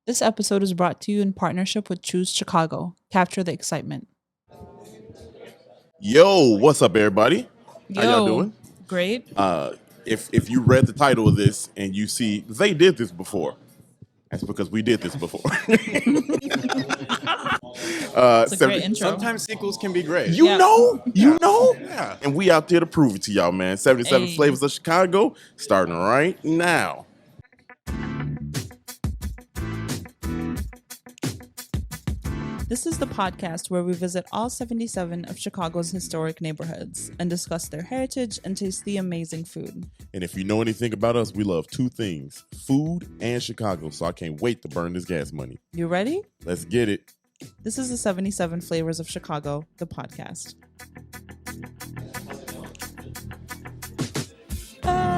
This episode is brought to you in partnership with Choose Chicago. Capture the excitement. Yo, what's up, everybody? How y'all doing? Great. If you read the title of this and you see they did this before, that's because we did this before. It's a great intro. Sometimes sequels can be great. You know, Yeah. and we out there to prove it to y'all, man. 77 Hey. Flavors of Chicago, starting right now. This is the podcast where we visit all 77 of Chicago's historic neighborhoods and discuss their heritage and taste the amazing food. And if you know anything about us, we love two things, food and Chicago, so I can't wait to burn this gas money. You ready? Let's get it. This is the 77 Flavors of Chicago, the podcast.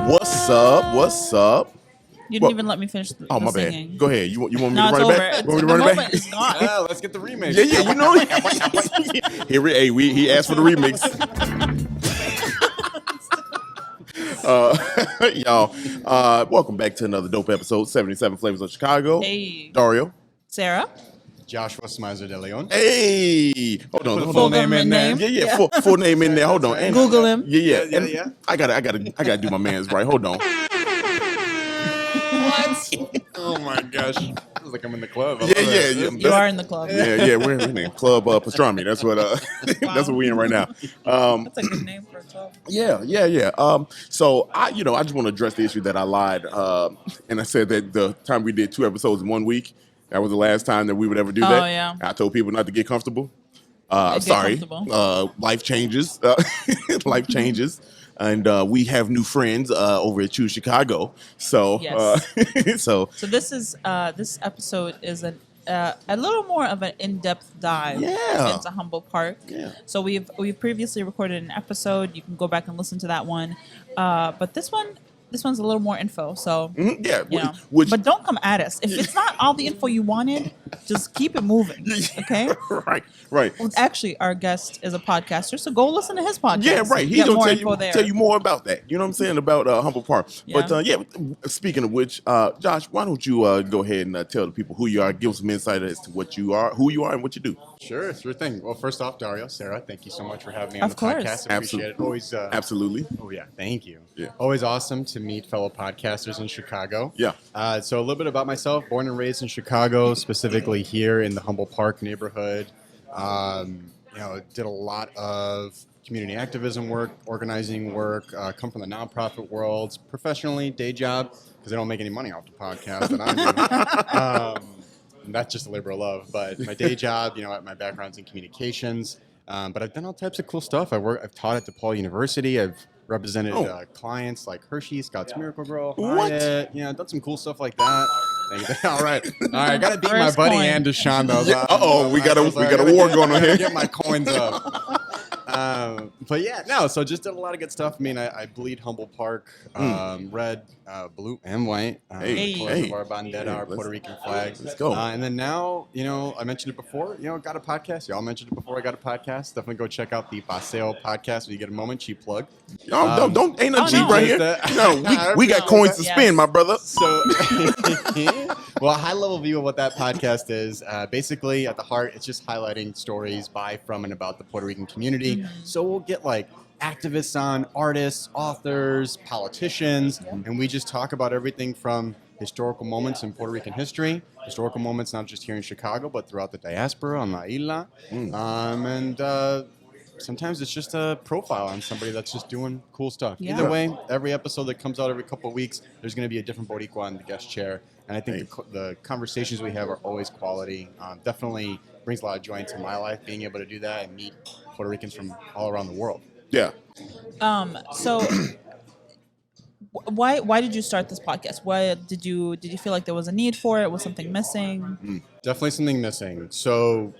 What's up? What's up? You didn't even let me finish the Oh, my singing. bad. Go ahead. You want me No, to it's run it over. back? You want me to The run it moment back? is gone. Yeah, let's get the remix. Yeah, you know. He asked for the remix. Y'all, welcome back to another dope episode, 77 Flavors of Chicago. Hey, Dario. Sarah. Joshua Smyser-DeLeon. Hey, hold on. Full name in there. Yeah. Full name in there. Hold on. And, Google him. Yeah. Yeah. And I gotta do my man's right. Hold on. What? Oh my gosh. Feels like I'm in the club. I love Yeah. that. You are in the club. Yeah. We're in the club pastrami. That's what that's what we in right now. That's a good name for a club. Yeah. So I just want to address the issue that I lied, and I said that the time we did 2 episodes in 1 week, that was the last time that we would ever do that. Oh, yeah. I told people not to get comfortable. Get Sorry. comfortable. Life changes. Life changes. And we have new friends over at Choose Chicago. So, Yes. so this is this episode is a little more of an in-depth dive Yeah. into Humboldt Park. Yeah. So we've previously recorded an episode. You can go back and listen to that one. But this one's a little more info. So yeah, you know. which But don't come at us if it's not all the info you wanted. Just keep it moving. Okay. right. Well, actually, our guest is a podcaster, so go listen to his podcast. Yeah, right. You He's get gonna more tell info there. you more about that. You know what I'm saying about Humboldt Park. Yeah. But speaking of which, Josh, why don't you go ahead and tell the people who you are, give some insight as to what you are, who you are, and what you do. Sure thing. Well, first off, Dario, Sarah, thank you so much for having me on Of the course. podcast. I appreciate it. Always. Absolutely. Oh yeah, thank you. Yeah. Always awesome to meet fellow podcasters in Chicago. Yeah. So a little bit about myself: born and raised in Chicago, specifically here in the Humboldt Park neighborhood. Did a lot of community activism work, organizing work. Come from the nonprofit world, professionally, day job, because I don't make any money off the podcast that I do. And that's just a labor of love. But my day job, my background's in communications. But I've done all types of cool stuff. I've taught at DePaul University. I've represented clients like Hershey, Scott's Miracle Grow, What? Hyatt. Done some cool stuff like that. All right. I got to beat my First buddy coin. and Deshaun though. Yeah. We got a war going on here. Get my coins up. So just did a lot of good stuff. I mean, I bleed Humboldt Park, red, blue, and white. Hey. Of our bandera, our Puerto Rican flag. Let's go. And then now, I mentioned it before, got a podcast. Y'all mentioned it before. I got a podcast. Definitely go check out the Paseo Podcast when you get a moment. Cheap plug. Don't ain't no Oh, cheap no. right here. No, we got coins to Yes. spin, my brother. So, well, a high-level view of what that podcast is. Basically, at the heart, it's just highlighting stories by, from, and about the Puerto Rican community. Mm-hmm. So we'll get activists on, artists, authors, politicians, and we just talk about everything from historical moments in Puerto Rican history, historical moments not just here in Chicago, but throughout the diaspora on La Isla, sometimes it's just a profile on somebody that's just doing cool stuff. Yeah. Either way, every episode that comes out every couple of weeks, there's going to be a different Boricua in the guest chair. And I think the conversations we have are always quality. Definitely brings a lot of joy into my life, being able to do that and meet Puerto Ricans from all around the world. Yeah. So why did you start this podcast? Why did you feel like there was a need for it? Was something missing? Definitely something missing. So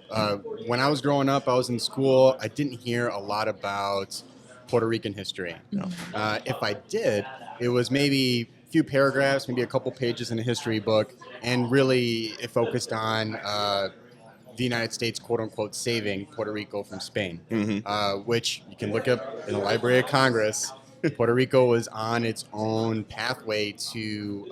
when I was growing up, I was in school. I didn't hear a lot about Puerto Rican history. If I did, it was maybe a few paragraphs, maybe a couple pages in a history book, and really it focused on the United States, quote unquote, saving Puerto Rico from Spain, which you can look up in the Library of Congress. Puerto Rico was on its own pathway to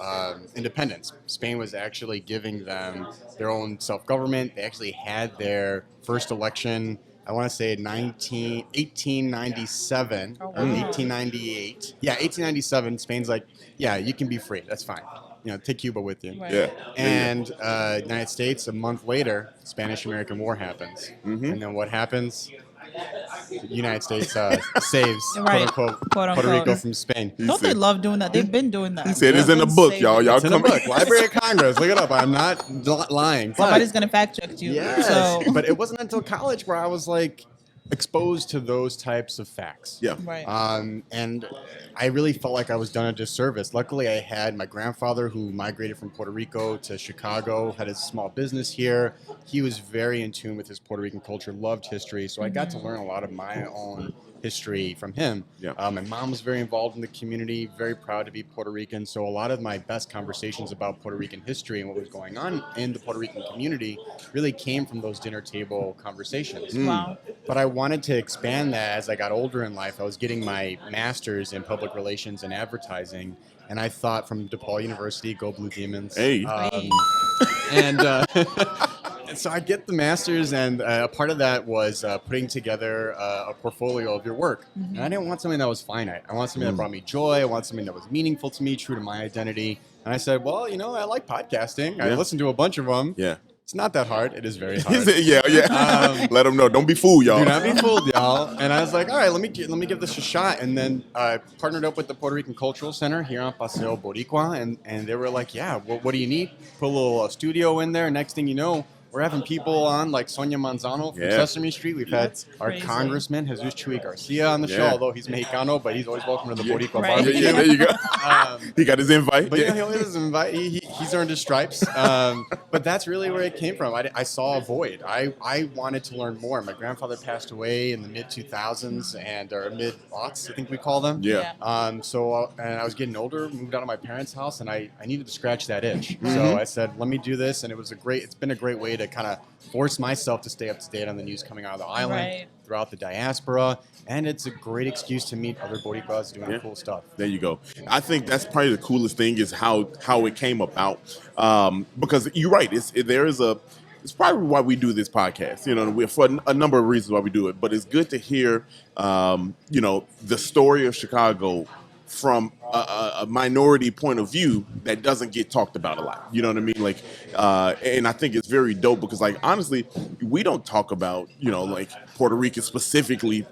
independence. Spain was actually giving them their own self-government. They actually had their first election, I want to say 1897 or 1898. Yeah, 1897. Spain's like, yeah, you can be free. That's fine. Take Cuba with you. Right. Yeah. And United States, a month later, Spanish-American War happens. Mm-hmm. And then what happens? The United States saves, Right. quote unquote, Quote, Puerto unquote. Rico from Spain. Don't they love doing that? They've been doing that. He said it's in the book, y'all. Y'all It's in a come book. Library of Congress. Look it up. I'm not lying. But, Somebody's gonna fact check you. yes, So but it wasn't until college where I was like exposed to those types of facts. Yeah. right. And I really felt like I was done a disservice. Luckily, I had my grandfather who migrated from Puerto Rico to Chicago, had a small business here. He was very in tune with his Puerto Rican culture, loved history. So I got to learn a lot of my own history from him. Yeah. My mom was very involved in the community, very proud to be Puerto Rican. So a lot of my best conversations about Puerto Rican history and what was going on in the Puerto Rican community really came from those dinner table conversations. Wow. But I wanted to expand that as I got older in life. I was getting my master's in public relations and advertising, and I thought from DePaul University, go Blue Demons. Hey. And so I get the master's, and a part of that was putting together a portfolio of your work. And I didn't want something that was finite. I want something that brought me joy. I want something that was meaningful to me, true to my identity. And I said, well, I like podcasting. I listened to a bunch of them. Yeah. It's not that hard. It is very He hard. said, yeah. Let them know. Don't be fooled, y'all. Do not be fooled, y'all. And I was like, all right, let me give this a shot. And then I partnered up with the Puerto Rican Cultural Center here on Paseo Boricua, and they were like, yeah, well, what do you need? Put a little studio in there. Next thing you know, we're having people on like Sonia Manzano from Sesame Street. We've had That's our crazy. Congressman, Jesus Chuy Garcia, on the show, Yeah. although he's Mexicano, but he's always welcome to the Boricua Right. barbecue. Yeah, there you go. He got his invite. But he only has an invite. He's earned his stripes. But that's really where it came from. I saw a void. I wanted to learn more. My grandfather passed away in the mid 2000s or mid aughts, I think we call them. Yeah. So and I was getting older, moved out of my parents' house, and I needed to scratch that itch. So I said, let me do this, and it's been a great way to kind of force myself to stay up to date on the news coming out of the island, Right. throughout the diaspora, and it's a great excuse to meet other Boricuas doing cool stuff. There you go. I think that's probably the coolest thing is how it came about. Because you're right. It's probably why we do this podcast. We're for a number of reasons why we do it. But it's good to hear, the story of Chicago from a minority point of view that doesn't get talked about a lot. You know what I mean? Like, and I think it's very dope because, like, honestly, we don't talk about, like Puerto Rican specifically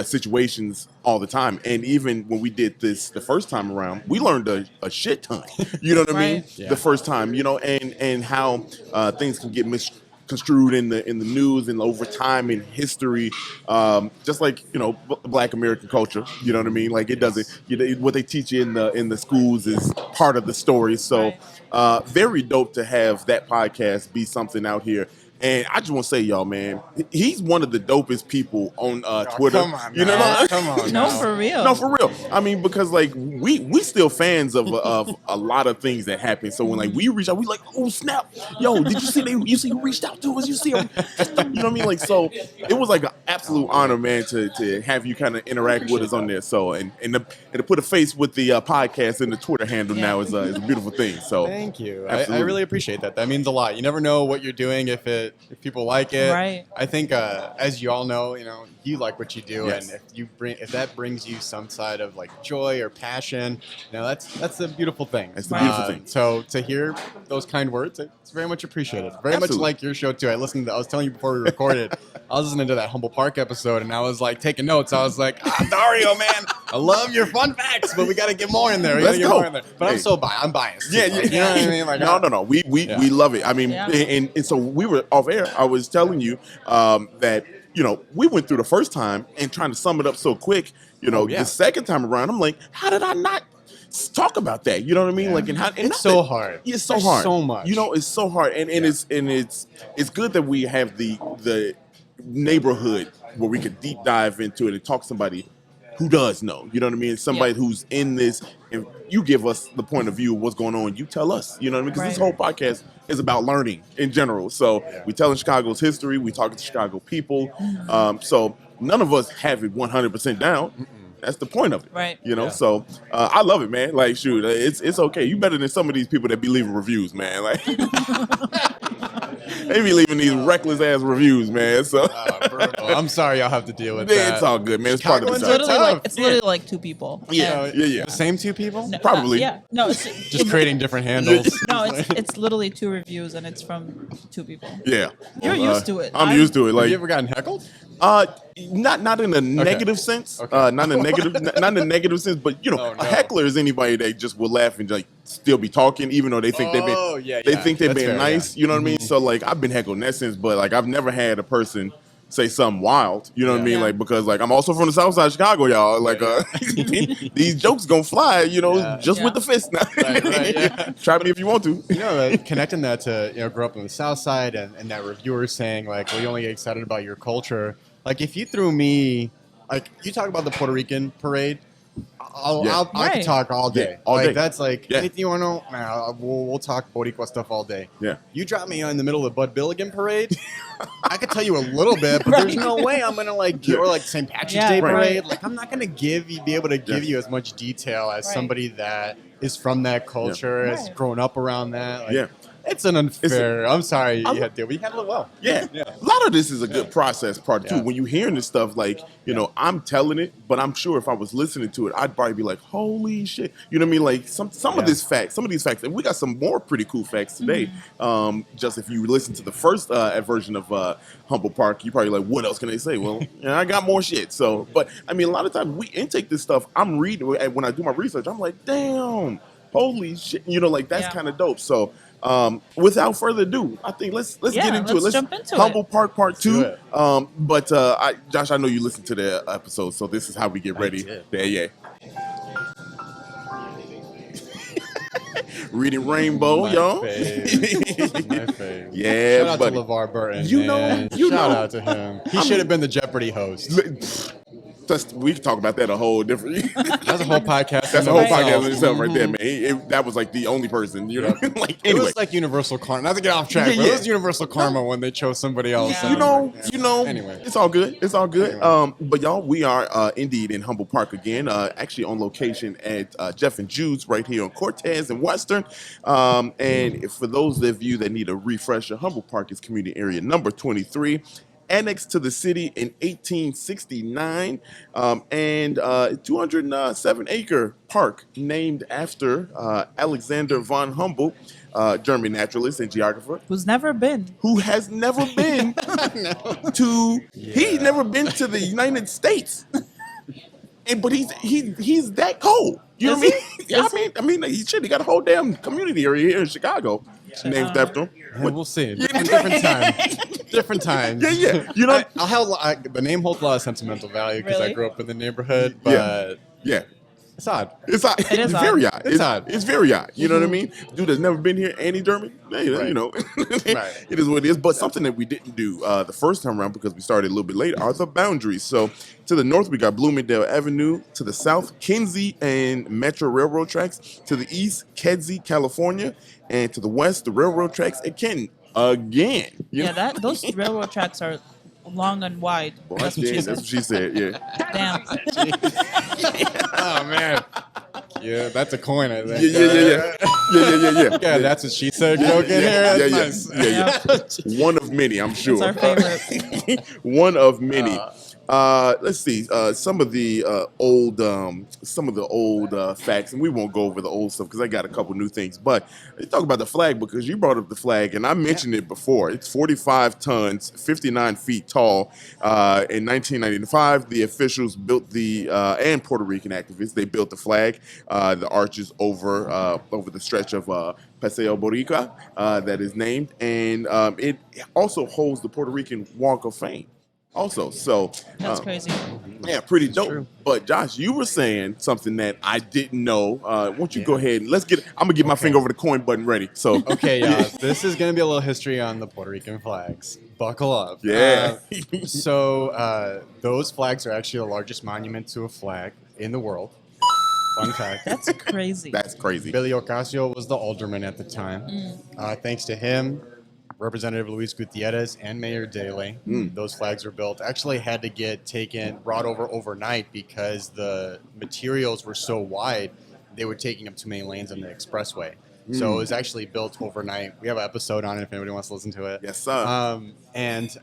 situations all the time. And even when we did this the first time around, we learned a shit ton. You know what I mean? Right. Yeah. The first time, and how things can get misconstrued in the news and over time in history, just like Black American culture. You know what I mean? Like it doesn't. What they teach you in the schools is part of the story. So very dope to have that podcast be something out here. And I just want to say, y'all, man, he's one of the dopest people on Twitter. Come on, you know, now. Come on, No, now. for real. No, for real. I mean, because like we still fans of a lot of things that happen. So when like we reach out, we like, oh snap, yo, did you see who reached out to us? You see him? You know what I mean? Like, so it was like an absolute honor, man, to have you kind of interact with us on there. So and to put a face with the podcast and the Twitter handle now is a beautiful thing. So Thank you. I Absolutely. really appreciate that. That means a lot. You never know what you're doing if people like it. Right. I think as you all know, you like what you do, Yes. and if that brings you some side of like joy or passion, that's a beautiful thing. That's the beautiful thing. So to hear those kind words, it's very much appreciated. Very Absolutely. much like your show too. I was telling you before we recorded, I was listening to that Humboldt Park episode, and I was like taking notes. I was like, Dario, man, I love your fun facts, but we got to get more in there. Let's go. But Hey. I'm so I'm biased. Yeah, too. Like, you know what I mean? Like, no. We love it. I mean, Yeah. and so we were off air. I was telling you that we went through the first time and trying to sum it up so quick. The second time around, I'm like, how did I not talk about that? You know what I mean? Yeah. Like, and It's so hard. It's so There's hard. so much. It's so hard, and it's good that we have the neighborhood where we could deep dive into it and talk to somebody who does know. You know what I mean? Somebody who's in this, and you give us the point of view of what's going on. You tell us. You know what I mean? Because this whole podcast is about learning in general. So we telling Chicago's history. We talking to Chicago people. So none of us have it 100% down. That's the point of it. Right. You know, Yeah. so I love it, man. Like, shoot, it's okay. You better than some of these people that be leaving reviews, man. Like, they be leaving these reckless ass reviews, man. So Brutal. I'm sorry y'all have to deal with man, that. it's all good, man. It's part of the Chicagoans job. are tough. It's literally like two people. Yeah, And- yeah. The same two people? No, Probably. yeah. No, it's Just creating different handles. no, it's literally two reviews and it's from two people. Yeah. You're used to it. I'm used to it. Have Like, you ever gotten heckled? not in a negative sense. Okay. Not in a negative, not in a negative sense. But you know, Oh, no. a heckler is anybody that just will laugh and like still be talking, even though they think they've Oh, been, yeah, they yeah. think they've That's been fair, nice. yeah. You know what I mean? So like, I've been heckled in that sense, but like, I've never had a person say something wild. You know what I mean? Yeah. Like, because like I'm also from the South Side of Chicago, y'all. Like, these jokes gonna fly. You know, Yeah. just with Yeah. the fist now. Right, yeah. Try me if you want to. You know, connecting that to, grow up on the South Side and that reviewer saying, like, well, you only get excited about your culture. Like, if you threw me, like, you talk about the Puerto Rican parade, I could Right. talk all day. Yeah, all like, day. That's like, Yeah. anything you want to know, nah, we'll talk Boricua stuff all day. Yeah. You drop me in the middle of the Bud Billigan parade, I could tell you a little bit, but there's no way I'm going to, like, or like St. Patrick's Yeah, Day right. parade. Like, I'm not going to be able to give Yeah. you as much detail as Right. somebody that is from that culture, has Right. grown up around that. Like, Yeah. it's an unfair. I'm sorry you had to deal, but you handled it well. Yeah. Yeah. A lot of this is a good process part too. Yeah. When you hearing this stuff, like, you know, I'm telling it, but I'm sure if I was listening to it, I'd probably be like, holy shit. You know what I mean? Like some Yeah. of these facts, and we got some more pretty cool facts today. Just if you listen to the first version of Humboldt Park, you probably like, what else can they say? Well, yeah, I got more shit. So, but I mean, a lot of times we intake this stuff, I'm reading, and when I do my research, I'm like, damn, holy shit. You know, like that's Yeah. kind of dope. So, without further ado, I think let's Yeah, get into let's it. jump into Humboldt Park Part do 2. it. But Josh, I know you listened to the episode, so this is how we get ready. did. Yeah. Reading Rainbow, My y'all. fave. My fave. Yeah, Shout out buddy. to LeVar Burton. You know- man. you Shout know. out to him. He should have been the Jeopardy host. We can talk about that a whole different. That's a whole podcast. That's a in whole itself. podcast in itself right there, man. That was like the only person, you know. Like It anyway, was like Universal Karma. Not to get off track, Yeah, but yeah. it was Universal Karma when they chose somebody else. Yeah. you know, Anyway. it's all good. It's all good. Anyway. But y'all, we are indeed in Humboldt Park again, actually on location at Jeff and Jude's right here on Cortez and Western. And for those of you that need a refresher, Humboldt Park is community area number 23. Annexed to the city in 1869, and 207-acre park named after Alexander von Humboldt, German naturalist and geographer, Who's never been. who has never been he's never been to the United States. But he's that cold. You know what I mean? Yeah, I mean, he got a whole damn community area here in Chicago named after him. Yeah, we'll see. Different time. Different times. Yeah. You know, The name holds a lot of sentimental value because I Really? grew up in the neighborhood, but yeah. it's odd. It's odd. It is It's very odd. odd. It's odd. It's very odd. You know what I mean? Dude has never been here, and he's German. Hey, Right. you know, Right. it is what it is. But something that we didn't do the first time around because we started a little bit later are the boundaries. So to the north, we got Bloomingdale Avenue. To the south, Kinsey and Metro Railroad tracks. To the east, Kedzie, California. And to the west, the railroad tracks at Kenton. Again. You know? Yeah, those railroad tracks are long and wide. Well, That's what yeah, she that's what said. she said. Yeah. Damn. Oh, man. Yeah, that's a coin, I think. Yeah. That's what she said. Joke in here. That's nice. Yeah. One of many, I'm sure. It's our favorite. One of many. Let's see. Some of the old facts, and we won't go over the old stuff because I got a couple new things. But let's talk about the flag because you brought up the flag, and I mentioned it before. It's 45 tons, 59 feet tall. In 1995, the officials built and Puerto Rican activists, they built the flag, the arches over the stretch of Paseo Boricua that is named, and it also holds the Puerto Rican Walk of Fame. Also, so That's crazy. yeah, pretty dope. true. But Josh, you were saying something that I didn't know. Why don't you go ahead and I'm gonna get my finger over the coin button ready. So Okay, y'all. This is going to be a little history on the Puerto Rican flags. Buckle up. yeah, So those flags are actually the largest monument to a flag in the world. Fun fact. That's crazy. that's crazy. Billy Ocasio was the alderman at the time. Thanks to him, Representative Luis Gutierrez and Mayor Deli. Those flags were built. Actually had to get brought over overnight because the materials were so wide, they were taking up too many lanes on the expressway. So it was actually built overnight. We have an episode on it if anybody wants to listen to it. Yes, sir. And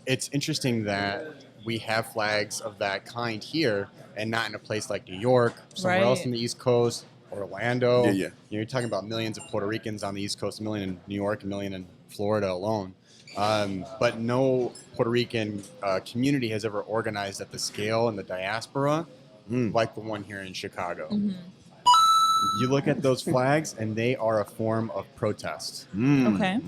it's interesting that we have flags of that kind here and not in a place like New York, somewhere else on the East Coast, Orlando. Yeah. You're talking about millions of Puerto Ricans on the East Coast, a million in New York, a million in Florida alone. But no Puerto Rican community has ever organized at the scale and the diaspora like the one here in Chicago. You look at those flags, and they are a form of protest. Okay.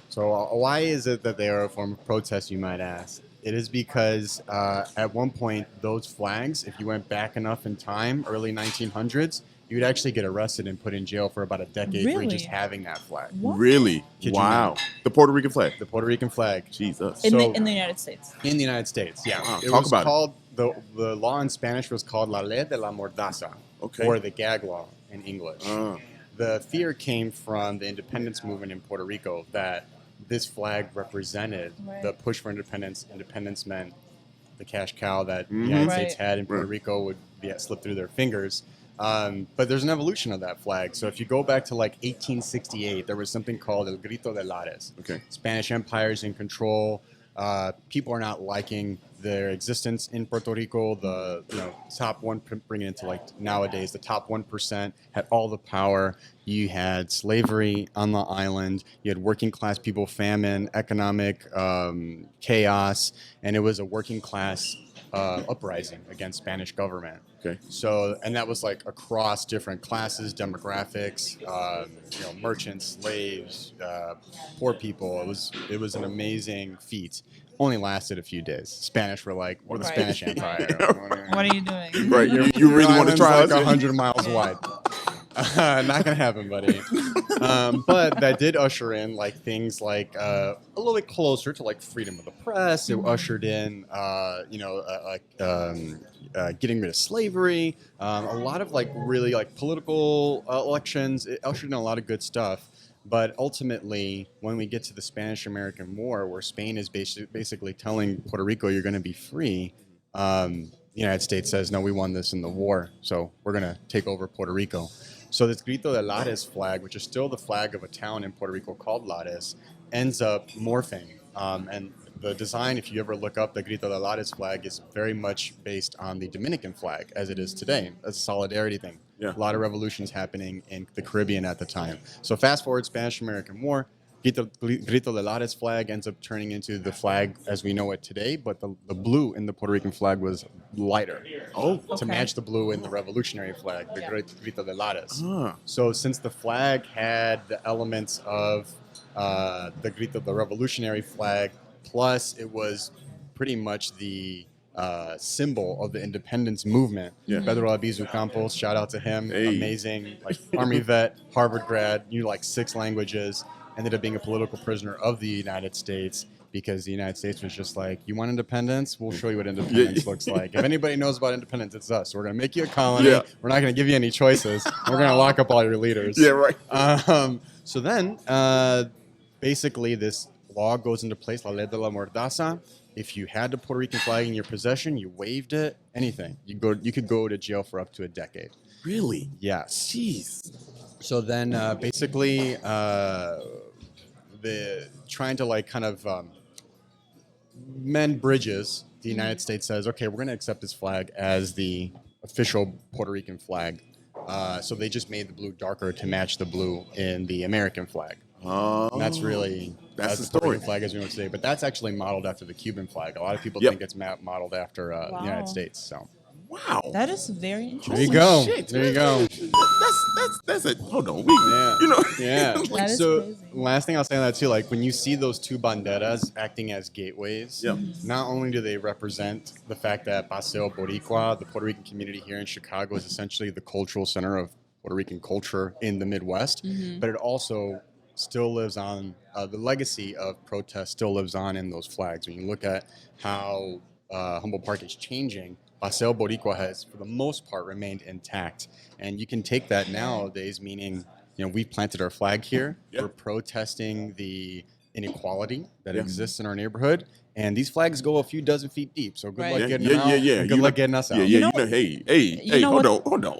So why is it that they are a form of protest, you might ask? It is because at one point, those flags, if you went back enough in time, early 1900s, you'd actually get arrested and put in jail for about a decade for just having that flag. What? Really? Wow. The Puerto Rican flag. The Puerto Rican flag. Jesus. In the United States. In the United States, yeah. Wow. It Talk was about called, the law in Spanish was called La Ley de la Mordaza, or the gag law in English. The fear came from the independence movement in Puerto Rico that this flag represented the push for independence. Independence meant the cash cow that the United States had in Puerto Rico would slip through their fingers. But there's an evolution of that flag. So if you go back to like 1868, there was something called El Grito de Lares. Spanish Empire's in control. People are not liking their existence in Puerto Rico. The top one, bringing it to like nowadays, the top 1% had all the power. You had slavery on the island. You had working class people, famine, economic chaos, and it was a working class uprising against Spanish government. So, and that was like across different classes, demographics, merchants, slaves, poor people. It was an amazing feat. Only lasted a few days. Spanish were like, we're the Spanish Empire. What are you doing? Right. You really want to try like 100 miles wide. Not gonna happen, buddy. But that did usher in like things like a little bit closer to like freedom of the press. It ushered in, getting rid of slavery. A lot of like really like political elections. It ushered in a lot of good stuff. But ultimately, when we get to the Spanish-American War, where Spain is basically telling Puerto Rico, you're going to be free, the United States says, no, we won this in the war, so we're going to take over Puerto Rico. So this Grito de Lares flag, which is still the flag of a town in Puerto Rico called Lares, ends up morphing. And the design, if you ever look up the Grito de Lares flag, is very much based on the Dominican flag, as it is today, as a solidarity thing. A lot of revolutions happening in the Caribbean at the time. So fast forward, Spanish-American War, Grito de Lares flag ends up turning into the flag as we know it today, but the blue in the Puerto Rican flag was lighter to match the blue in the revolutionary flag, the Grito de Lares. So since the flag had the elements of the revolutionary flag, plus it was pretty much the symbol of the independence movement. Pedro Albizu Campos, shout out to him, amazing, like Army vet, Harvard grad, knew like 6 languages, ended up being a political prisoner of the United States because the United States was just like, you want independence? We'll show you what independence looks like. If anybody knows about independence, it's us. We're going to make you a colony. We're not going to give you any choices. We're going to lock up all your leaders. So then, basically, this law goes into place, La Ley de la Mordaza. If you had the Puerto Rican flag in your possession, you waved it, anything. You could go to jail for up to a decade. Really? Yes. Jeez. So then, basically, trying to like kind of mend bridges, the United States says, okay, we're going to accept this flag as the official Puerto Rican flag. So they just made the blue darker to match the blue in the American flag. And that's really that's the Puerto story. Rican flag as we know today. But that's actually modeled after the Cuban flag. A lot of people think it's modeled after the United States. So. Wow. That is very interesting. There you go. Shit, there you go. That's it. Hold on. That is So crazy. last thing I'll say on that too, like when you see those two banderas acting as gateways, not only do they represent the fact that Paseo Boricua, the Puerto Rican community here in Chicago, is essentially the cultural center of Puerto Rican culture in the Midwest, but it also still lives on, the legacy of protest still lives on in those flags. When you look at how Humboldt Park is changing, Paseo Boricua has, for the most part, remained intact. And you can take that nowadays, meaning, we've planted our flag here. We're protesting the inequality that Yeah. exists in our neighborhood. And these flags go a few dozen feet deep. So good Right. luck Yeah, getting yeah, them out. yeah. And good luck getting us out. Yeah, You know hey, what- hold on.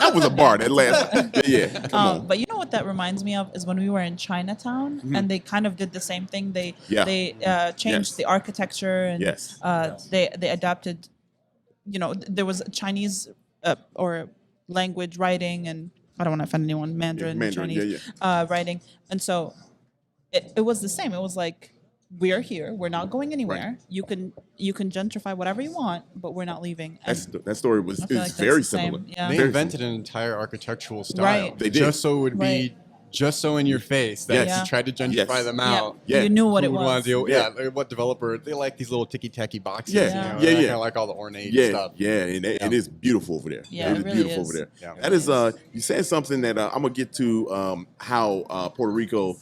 That was a bar that last. Yeah, come on. But you know what that reminds me of is when we were in Chinatown and they kind of did the same thing. They changed Yes. the architecture and Yes. they adapted. There was Chinese or language writing, and I don't want to offend anyone, Mandarin Chinese writing, and so it was the same. It was like, we're here. We're not going anywhere. Right. You can gentrify whatever you want, but we're not leaving. And That story I feel is like that's very the same. similar. Yeah. They Very invented similar. an entire architectural style. Right. They did. Just so it would be Right. just so in your face that Yes. you tried to gentrify Yes. them Yeah. out. Yeah. You knew what Who it would wanna was. deal- Yeah. what developer, they like these little ticky-tacky boxes. Yeah. You know, Yeah, and I yeah. kinda like all the ornate Yeah, stuff. yeah, and it is beautiful over there. Yeah, it is it really beautiful is. over there. Yeah. That is, you said something that I'm gonna get to how Puerto Rico,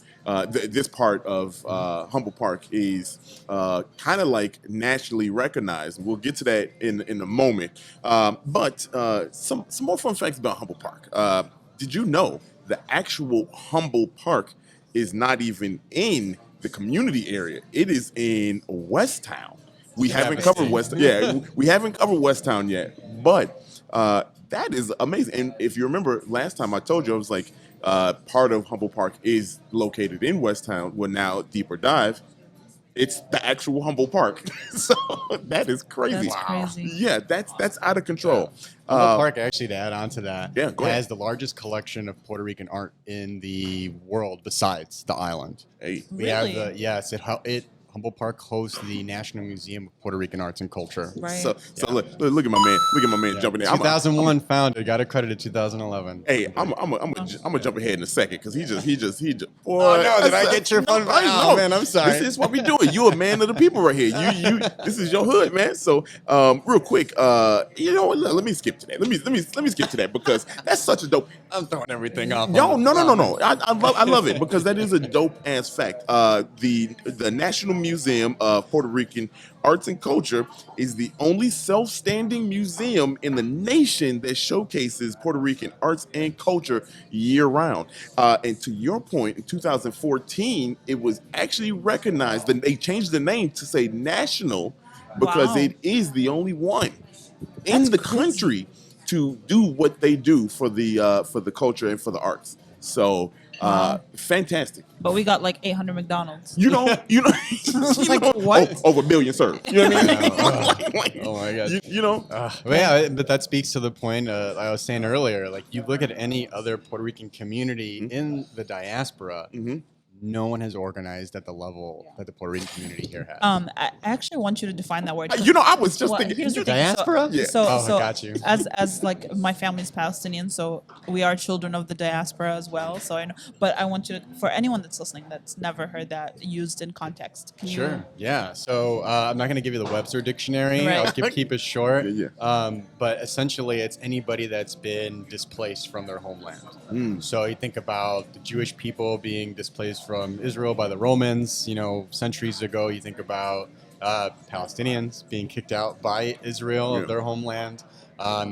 this part of Humboldt Park is kind of like nationally recognized. We'll get to that in a moment. But some more fun facts about Humboldt Park. Did you know the actual Humboldt Park is not even in the community area? It is in West Town. We haven't covered West. Yeah, we haven't covered West Town yet, but that is amazing. And if you remember last time I told you, I was like, part of Humboldt Park is located in West Town. Well, now Deeper Dive, it's the actual Humboldt Park. So that is crazy. That's crazy. Yeah, that's out of control. Humboldt Park, actually, to add on to that, Yeah, go ahead. has the largest collection of Puerto Rican art in the world besides the island. Hey, We have Really? Humboldt Park hosts the National Museum of Puerto Rican Arts and Culture. Right. so look at my man. Look at my man jumping in. 2001 founded, got accredited 2011. Hey, I'm gonna jump ahead in a second because he just. Boy, Oh, no, did I get your fun fact? Oh, man, I'm sorry. This is what we doing. You a man of the people right here. You. This is your hood, man. So, real quick, you know what? Let me skip to that. Let me skip to that because that's such a dope. I'm throwing everything off. No. I love it because that is a dope ass fact. The National Museum of Puerto Rican Arts and Culture is the only self-standing museum in the nation that showcases Puerto Rican arts and culture year-round. And to your point, in 2014, it was actually recognized. They changed the name to say national because Wow. it is the only one in the country to do what they do for the culture and for the arts. So fantastic. But we got like 800 McDonald's. You know, Like, what? Over a billion served. You know what I mean? Like, Oh my God. you know, But yeah, but that speaks to the point I was saying earlier. Like, you look at any other Puerto Rican community in the diaspora, no one has organized at the level that the Puerto Rican community here has. I actually want you to define that word. you know, I was just Well, thinking. here's the thing. Diaspora? Yeah. So, Oh, I so got you. as like my family's Palestinian, so we are children of the diaspora as well. So I know, but I want you to, for anyone that's listening that's never heard that used in context. Can Sure. You, Yeah. So I'm not going to give you the Webster dictionary. Right. I'll keep it short. Yeah, But essentially, it's anybody that's been displaced from their homeland. So you think about the Jewish people being displaced from Israel by the Romans, centuries ago. You think about Palestinians being kicked out by Israel Yeah. of their homeland.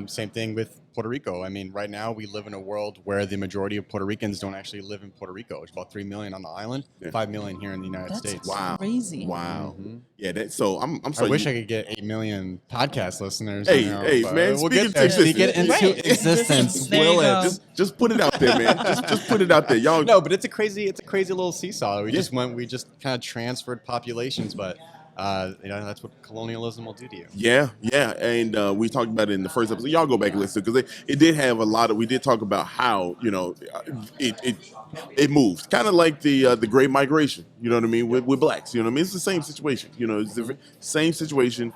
Same thing with Puerto Rico. I mean, right now we live in a world where the majority of Puerto Ricans don't actually live in Puerto Rico. It's about 3 million on the island, Yeah. 5 million here in the United that's States. Wow. crazy. Wow. Mhm. Yeah. So I'm I sorry. wish I could get 8 million podcast listeners. Hey, but man, we'll speak get it there. to Speak it existence. into Right. existence. There you Will go. it? Just put it out there, man. just put it out there, y'all. No, but it's a crazy little seesaw. We Yeah. just kind of transferred populations, but that's what colonialism will do to you. Yeah, and we talked about it in the first episode. Y'all go back and listen because it did have a lot of. We did talk about how it moved, kind of like the Great Migration. You know what I mean with blacks. You know what I mean. It's the same situation. It's the same situation.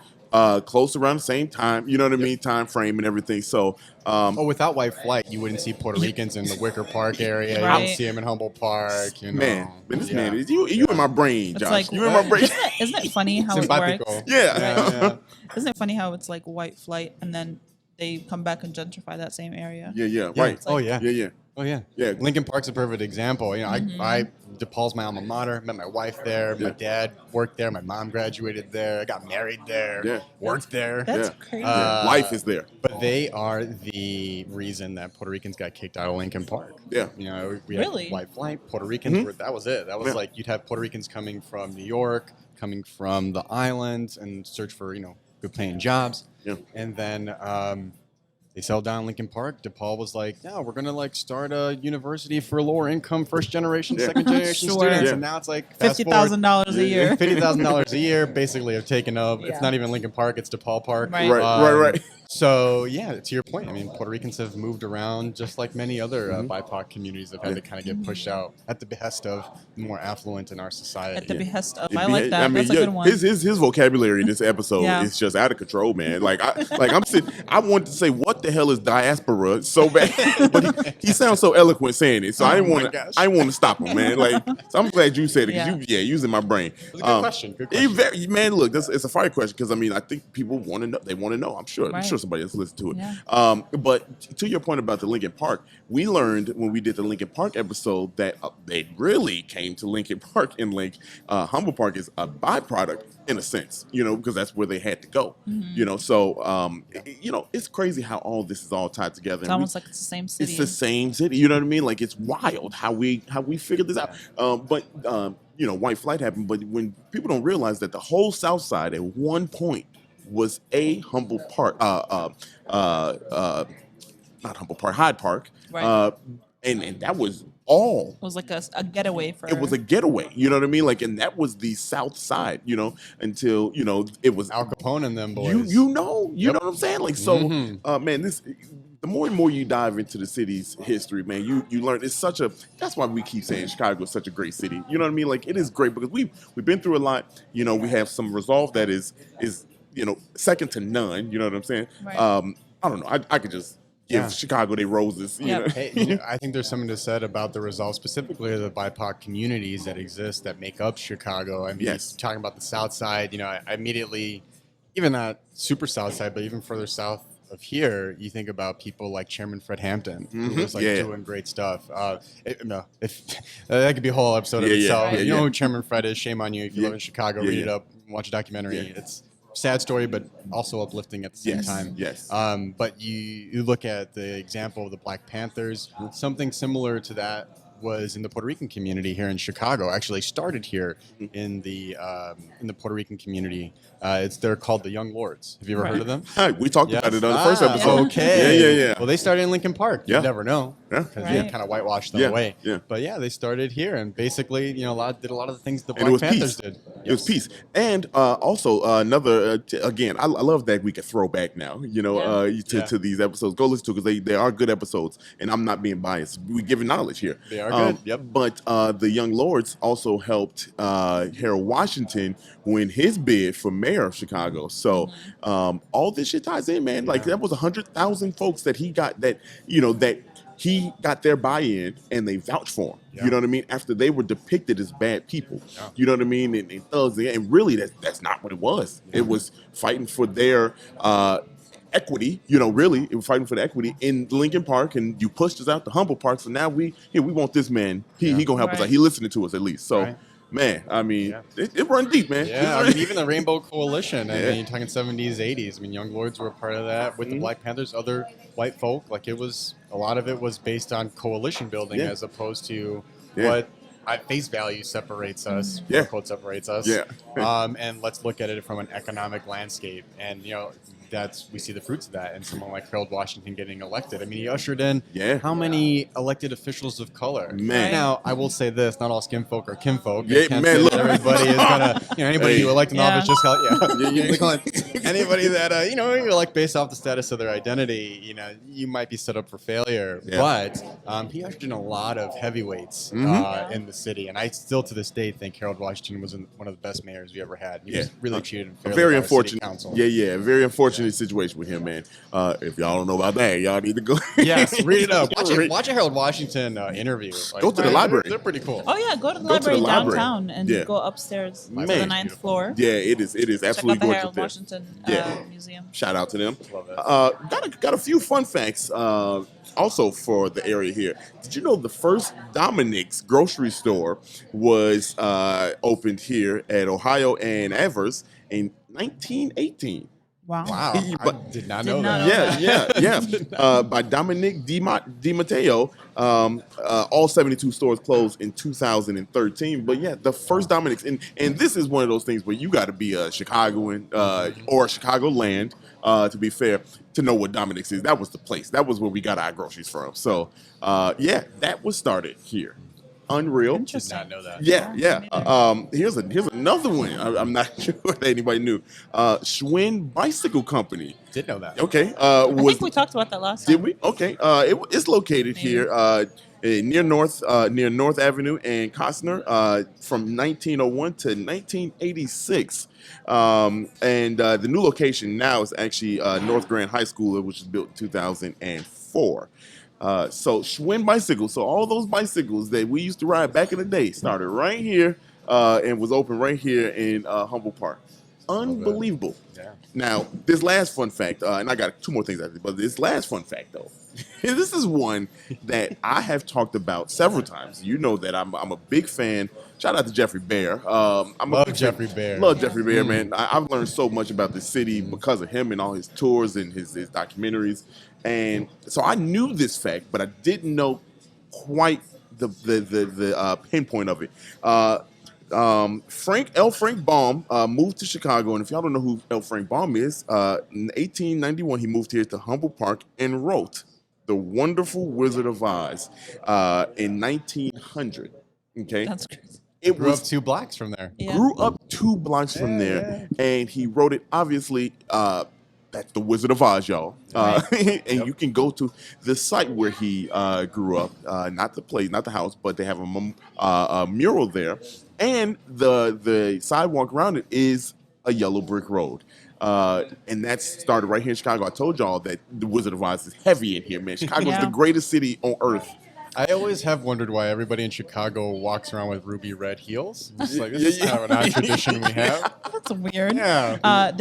Close around the same time. You know what I mean. Time frame and everything. So. Without white flight, you wouldn't see Puerto Ricans in the Wicker Park area. You Right. wouldn't see them in Humboldt Park. Man, but this Yeah. man is you in my brain, It's Josh. like, You in my brain. isn't it funny how it Simpatico. works? Yeah. Yeah. Isn't it funny how it's like white flight and then they come back and gentrify that same area? Yeah, right. Oh yeah. Yeah. Oh yeah. Lincoln Park's a perfect example. You know, I DePaul's my alma mater. Met my wife there. My dad worked there. My mom graduated there. I got married there. Worked there. That's crazy. Life is there. But they are the reason that Puerto Ricans got kicked out of Lincoln Park. Yeah. You know, we Really? had white flight. Puerto Ricans were, that was it. That was like you'd have Puerto Ricans coming from New York, coming from the islands, and search for good paying jobs. Yeah. And then they settled down in Lincoln Park. DePaul was like, no, we're going to start a university for lower income, first generation, second generation students. And now it's like $50,000 a year. $50,000 a year basically have taken up. It's not even Lincoln Park, it's DePaul Park. Right. So, yeah, to your point, I mean, Puerto Ricans have moved around just like many other BIPOC communities have had to kind of get pushed out at the behest of the more affluent in our society. At the behest of, I like that. I mean, that's a good one. His vocabulary in this episode is just out of control, man. Like I'm sitting, I wanted to say, what the hell is diaspora so bad? But he sounds so eloquent saying it, so I didn't want to stop him, man. Like, so I'm glad you said it because using my brain. It was a good question. Good question. Man, look, it's a fire question because I mean, I think people want to know. They want to know. I'm sure somebody else listened to it. Yeah. But to your point about the Lincoln Park, we learned when we did the Lincoln Park episode that they really came to Lincoln Park and Humboldt Park is a byproduct in a sense, because that's where they had to go, So, it's crazy how all this is all tied together. It's almost like it's the same city. It's the same city. You know what I mean? Like it's wild how we figured this out. But white flight happened. But when people don't realize that the whole South Side at one point was a Humboldt Park, not Humboldt Park, Hyde Park, right. And that was all. It was like a getaway for. It was a getaway, you know what I mean? Like, and that was the South Side, until it was Al Capone and them boys. You know what I'm saying? Like, so, man, the more and more you dive into the city's history, man, you learn it's such a. That's why we keep saying Chicago is such a great city. You know what I mean? Like, it is great because we've been through a lot. We have some resolve that is second to none. You know what I'm saying? Right. I don't know. I could just give Chicago their roses. You know? Hey, I think there's something to said about the resolve, specifically the BIPOC communities that exist that make up Chicago. I mean, talking about the South Side, I immediately, even not super South Side, but even further south of here, you think about people like Chairman Fred Hampton, who was doing great stuff. That could be a whole episode of itself. You know who Chairman Fred is? Shame on you if you live in Chicago. Read it up, watch a documentary. It's sad story, but also uplifting at the same time. Yes. But you look at the example of the Black Panthers. Something similar to that was in the Puerto Rican community here in Chicago. Actually started here in the Puerto Rican community. They're called the Young Lords. Have you ever heard of them? Hi, we talked about it on the first episode. Okay. Yeah. Well, they started in Lincoln Park. You never know. Because you kind of whitewashed them away. Yeah. But they started here and basically, did a lot of the things the Black Panthers did. It was peace. And also another, again, I love that we can throw back now, to these episodes. Go listen to because they are good episodes. And I'm not being biased. We're giving knowledge here. They are good. Yep. But the Young Lords also helped Harold Washington win his bid for mayor of Chicago. So all this shit ties in, man. Like that was 100,000 folks that he got that he got their buy-in and they vouched for him. You know what I mean? After they were depicted as bad people, you know what I mean? And thugs, and really that's not what it was. It was fighting for their equity, really, it was fighting for the equity in Lincoln Park, and you pushed us out to Humboldt Park. So now we want this man. He gonna help us out. He listening to us at least. So. Man, I mean, it run deep, man. Yeah, I mean, even the Rainbow Coalition. I mean, you're talking 70s, 80s. I mean, Young Lords were a part of that with the Black Panthers, other white folk. Like a lot of it was based on coalition building as opposed to what at face value separates us, quote separates us. And let's look at it from an economic landscape. And, we see the fruits of that in someone like Harold Washington getting elected. I mean, he ushered in how many elected officials of color. Man. Now, I will say this, not all skin folk are kinfolk. Yeah, man, look. Everybody is going to, anybody you elect in office just anybody that, you elect based off the status of their identity, you might be set up for failure. But he ushered in a lot of heavyweights in the city. And I still, to this day, think Harold Washington was one of the best mayors we ever had. He was really treated fairly. Very unfortunate. Very unfortunate situation with him, man. If y'all don't know about that, y'all need to go. Yes, read it up. Watch a Harold Washington interview. Go to the library. They're pretty cool. Oh yeah, go to the library downtown and go upstairs to the 9th floor. Yeah, it is absolutely Check out the gorgeous. Harold Washington Museum. Shout out to them. Love it. Got a few fun facts also for the area here. Did you know the first Dominic's grocery store was opened here at Ohio and Evers in 1918? Wow. Wow, I did not know that. Yeah. By Dominic DiMatteo. All 72 stores closed in 2013. But yeah, the first Dominic's, and this is one of those things where you got to be a Chicagoan or Chicagoland, to be fair, to know what Dominic's is. That was the place. That was where we got our groceries from. So yeah, that was started here. Unreal. Did not know that. Yeah. Here's another one. I'm not sure if anybody knew. Schwinn Bicycle Company. Did know that. Okay. I think we talked about that last time. Did we? Okay. It's located here near North Avenue and Costner from 1901 to 1986. And the new location now is actually North Grand High School, which was built in 2004. So Schwinn bicycles. So all those bicycles that we used to ride back in the day started right here and was open right here in Humboldt Park. Unbelievable. Yeah. Now, this last fun fact, and I got two more things after this, but this last fun fact, though, this is one that I have talked about several times. You know that I'm a big fan. Shout out to Jeffrey Bear. Love Jeffrey Bear. Love Jeffrey Bear, man. I've learned so much about the city because of him and all his tours and his documentaries. And so I knew this fact, but I didn't know quite the pinpoint of it. Frank Baum moved to Chicago, and if y'all don't know who L. Frank Baum is, in 1891 he moved here to Humboldt Park and wrote The Wonderful Wizard of Oz in 1900. Okay, That's crazy. It Grew was up 2 blocks from there. Yeah. grew up 2 blocks from there, and he wrote it obviously. That's the Wizard of Oz, y'all. And you can go to the site where he grew up, not the place, not the house, but they have a mural there. And the sidewalk around it is a yellow brick road. And that started right here in Chicago. I told y'all that the Wizard of Oz is heavy in here, man. Chicago's the greatest city on earth. I always have wondered why everybody in Chicago walks around with ruby red heels. It's like, this is kind of an odd tradition we have. That's weird. Yeah.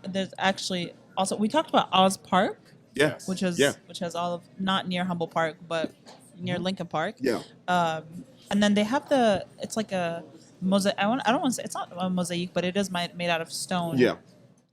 There's actually also, we talked about Oz Park. Yeah. Which has all of, not near Humboldt Park, but near Lincoln Park. Yeah. And then they have it's like a mosaic. I don't want to say it's not a mosaic, but it is made out of stone. Yeah.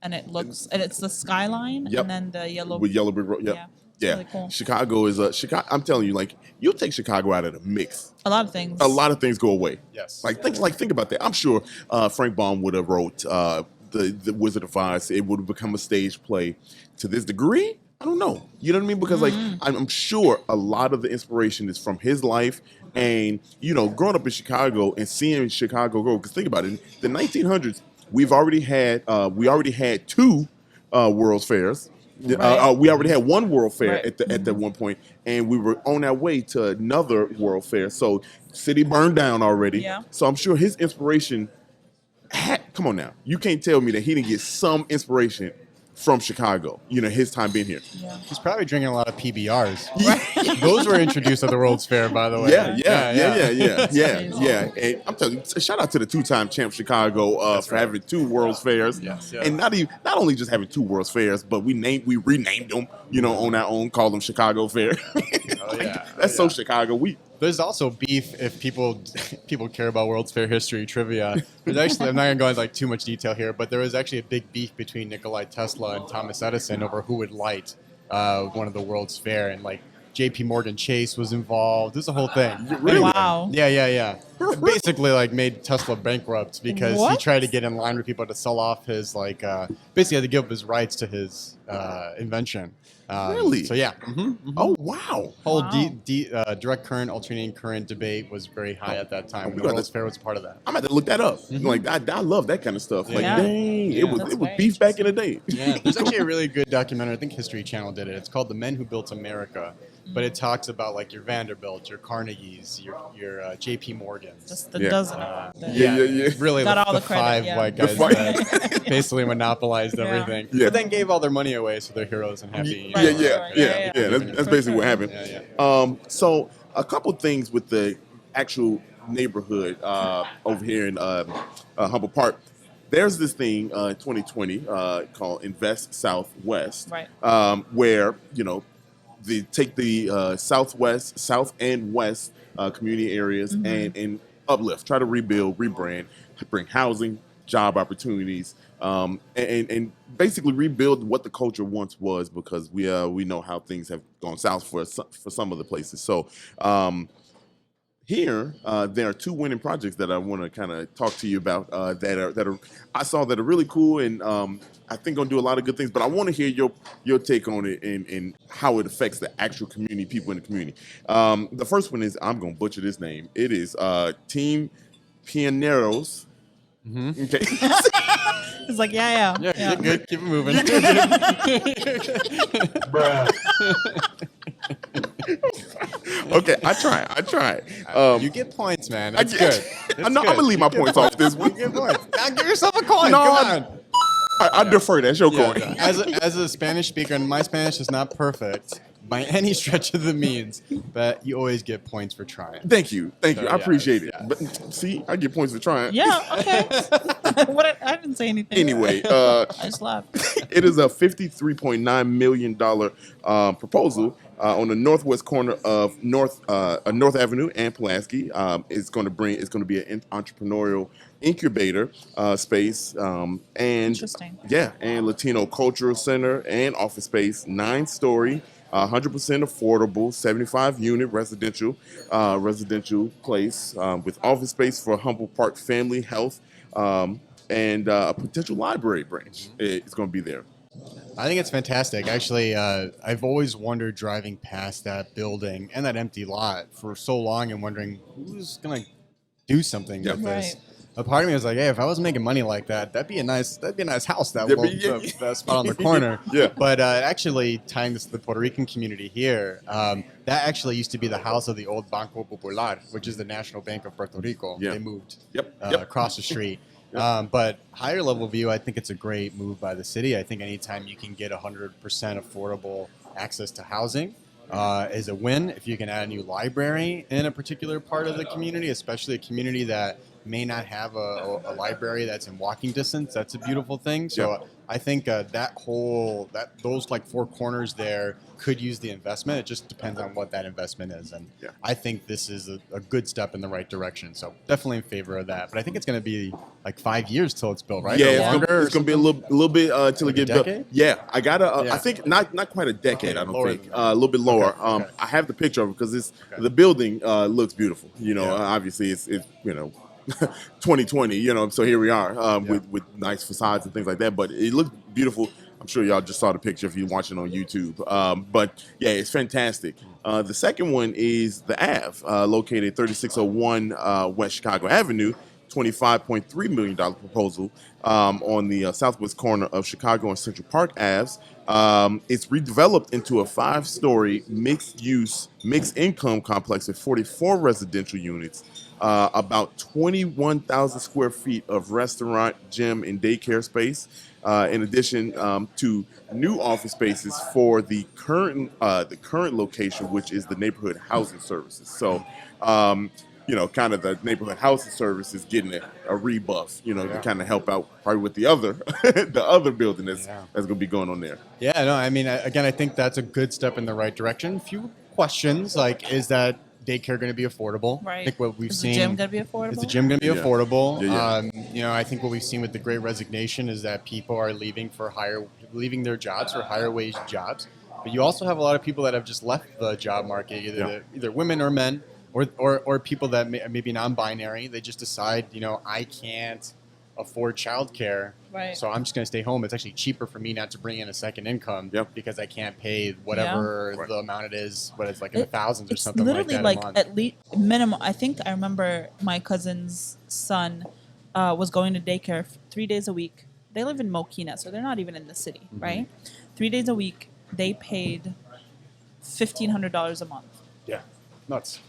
And it looks, and it's the skyline, and then the yellow with yellow brick road. Yep. Yeah. Really cool. Chicago is I'm telling you, like, you'll take Chicago out of the mix. A lot of things. A lot of things go away. Yes. Think about that. I'm sure Frank Baum would have wrote the Wizard of Oz. It would have become a stage play to this degree. I don't know. You know what I mean? Because like I'm sure a lot of the inspiration is from his life, and growing up in Chicago and seeing Chicago grow. Because think about it, in the 1900s, we already had 2 World's Fairs. Right. We already had 1 World Fair at that one point, and we were on our way to another World Fair. So city burned down already. Yeah. So I'm sure his inspiration come on now. You can't tell me that he didn't get some inspiration from Chicago, his time being here. Yeah. He's probably drinking a lot of PBRs. Those were introduced at the World's Fair, by the way. Yeah. And I'm telling you, shout out to the 2-time champ Chicago for having 2 World's Fairs. Yes. And not only just having 2 World's Fairs, but we renamed them, on our own, called them Chicago Fair. That's so Chicago. There's also beef if people care about World's Fair history trivia. There's actually, I'm not going to go into too much detail here, but there was actually a big beef between Nikola Tesla and Thomas Edison over who would light one of the World's Fair, and J.P. Morgan Chase was involved. There's a whole thing. Really? Wow. Yeah. Basically, made Tesla bankrupt because he tried to get in line with people to sell off his basically had to give up his rights to his invention. Really? So yeah. Oh wow. Whole direct current, alternating current debate was very high at that time. The World's Fair was a part of that. I'm going to look that up. I love that kind of stuff. Dang, Yeah. it was beef back in the day. Yeah, there's actually a really good documentary. I think History Channel did it. It's called The Men Who Built America. But it talks about your Vanderbilt, your Carnegies, your J.P. Morgans. Just the dozen. Yeah. Really, Got all the the credit, 5 yeah. white guys that basically monopolized everything. Yeah. But then gave all their money away, so they're heroes and happy. Yeah. That's basically what happened. Yeah. So a couple things with the actual neighborhood over here in Humboldt Park. There's this thing in 2020 called Invest Southwest, Right. where take the south and west community areas and uplift, try to rebuild, rebrand, bring housing, job opportunities, and basically rebuild what the culture once was, because we know how things have gone south for some of the places. So here there are 2 winning projects that I want to kind of talk to you about that are I saw that are really cool, and I think gonna do a lot of good things. But I want to hear your take on it and how it affects the actual community, people in the community. The first one is, I'm gonna butcher this name. It is Team Pioneros. Okay. It's like, yeah. Good. Keep it moving. Bruh. Okay, I try. You get points, man. That's good. I'm gonna leave my points off this one. You get points. Now give yourself a coin. No, Come on. I defer. That's your coin. As a Spanish speaker, and my Spanish is not perfect by any stretch of the means, but you always get points for trying. Thank you. I appreciate it. Yeah. But see, I get points for trying. Yeah, okay. I didn't say anything. Anyway, I just laughed. it is a $53.9 million proposal on the northwest corner of North Avenue and Pulaski. It's going to be an entrepreneurial incubator space, and Interesting. Yeah, and Latino Cultural Center and office space, 9-story. 100% affordable, 75-unit residential place with office space for Humboldt Park family health, and a potential library branch. It's going to be there. I think it's fantastic. Actually, I've always wondered, driving past that building and that empty lot for so long, and wondering who's going to do something with this. Right. A part of me was like, hey, if I was making money like that, that'd be a nice house, that spot on the corner. Yeah. But actually, tying this to the Puerto Rican community here, that actually used to be the house of the old Banco Popular, which is the National Bank of Puerto Rico. Yeah. They moved Yep. across the street. But higher level view, I think it's a great move by the city. I think anytime you can get 100% affordable access to housing is a win. If you can add a new library in a particular part of the community, especially a community that may not have a library that's in walking distance, that's a beautiful thing. So I think those like 4 corners there could use the investment. It just depends on what that investment is. And I think this is a good step in the right direction. So definitely in favor of that. But I think it's going to be like 5 years till it's built, right? Yeah, it's going to be a little bit till it gets built. Yeah, I got I think not quite a decade. I don't think a little bit lower. Okay. I have the picture of it because the building looks beautiful. Obviously it's 2020, so here we are with nice facades and things like that. But it looks beautiful. I'm sure y'all just saw the picture if you're watching on YouTube. But yeah, it's fantastic. The second one is the Ave, located 3601 West Chicago Avenue, $25.3 million proposal on the southwest corner of Chicago and Central Park Aves. It's redeveloped into a 5-story mixed-use, mixed-income complex with 44 residential units, about 21,000 square feet of restaurant, gym, and daycare space, in addition to new office spaces for the current location, which is the neighborhood housing services. So, kind of the neighborhood housing services getting a rebuff, to kind of help out probably with the other building that's going to be going on there. Yeah, no, I mean, again, I think that's a good step in the right direction. A few questions, like, is that daycare going to be affordable? Right. I think what we've seen. Is the gym going to be affordable? Is the gym going to be affordable? Yeah. I think what we've seen with the Great Resignation is that people are leaving their jobs for higher wage jobs. But you also have a lot of people that have just left the job market, either women or men, or people that may be non-binary. They just decide, I can't afford childcare, right, so I'm just going to stay home. It's actually cheaper for me not to bring in a second income because I can't pay whatever the amount it is, but it's like in the thousands or something like that. Literally, like at least minimum. I think I remember my cousin's son was going to daycare 3 days a week. They live in Mokina, so they're not even in the city, right? 3 days a week, they paid $1,500 a month. Yeah, nuts.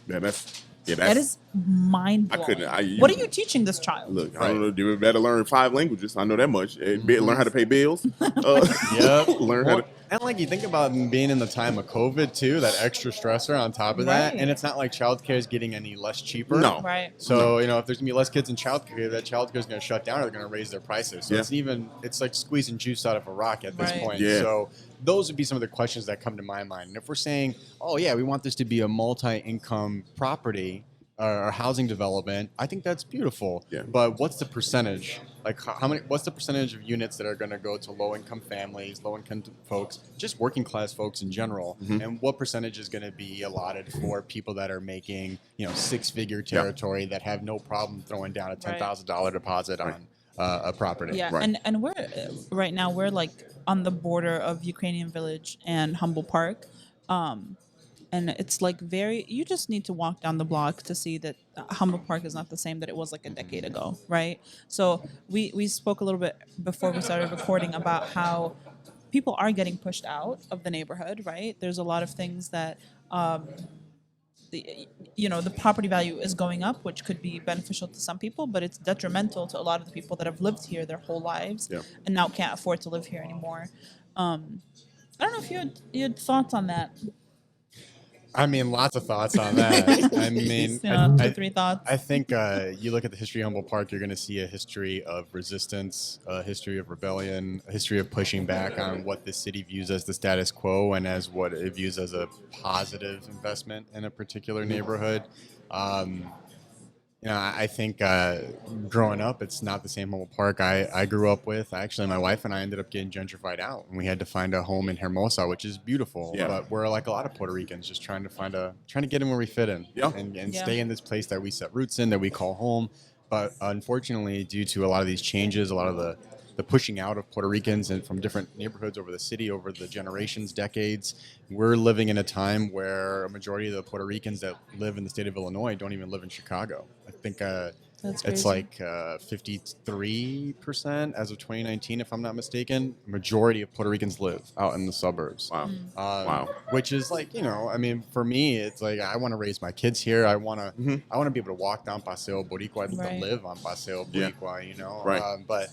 That is mind blowing. What are you teaching this child? Look, I don't know. You better learn 5 languages. I know that much. Learn how to pay bills. Learn how to. And like you think about being in the time of COVID too, that extra stressor on top of that, and it's not like childcare is getting any less cheaper. No. Right. So if there's gonna be less kids in childcare, that childcare is gonna shut down or they're gonna raise their prices. So it's like squeezing juice out of a rock at this point. Yeah. So those would be some of the questions that come to my mind. And if we're saying, oh yeah, we want this to be a multi-income property or housing development, I think that's beautiful. Yeah. But what's the percentage? Like what's the percentage of units that are going to go to low-income families, low-income folks, just working class folks in general? Mm-hmm. And what percentage is going to be allotted for people that are making, six-figure territory that have no problem throwing down a $10,000 deposit on a property? Yeah, Right. and we're right now we're like on the border of Ukrainian Village and Humboldt Park. And it's like you just need to walk down the block to see that Humboldt Park is not the same that it was like a decade ago, right? So we spoke a little bit before we started recording about how people are getting pushed out of the neighborhood, right? There's a lot of things that, the property value is going up, which could be beneficial to some people, but it's detrimental to a lot of the people that have lived here their whole lives and now can't afford to live here anymore. I don't know if you had thoughts on that. I mean, lots of thoughts on that. I mean, 2-3 thoughts. I think you look at the history of Humboldt Park, you're going to see a history of resistance, a history of rebellion, a history of pushing back on what the city views as the status quo and as what it views as a positive investment in a particular neighborhood. I think growing up, it's not the same Humboldt Park I grew up with. Actually, my wife and I ended up getting gentrified out, and we had to find a home in Hermosa, which is beautiful. Yeah. But we're like a lot of Puerto Ricans, just trying to get in where we fit in, and stay in this place that we set roots in, that we call home. But unfortunately, due to a lot of these changes, a lot of the pushing out of Puerto Ricans and from different neighborhoods over the city over the generations, decades, we're living in a time where a majority of the Puerto Ricans that live in the state of Illinois don't even live in Chicago. I think it's like 53% as of 2019, if I'm not mistaken. Majority of Puerto Ricans live out in the suburbs. Wow. Wow. Which is like, for me, it's like I want to raise my kids here. I want to be able to walk down Paseo Boricua. I'd love to live on Paseo Boricua, Right. But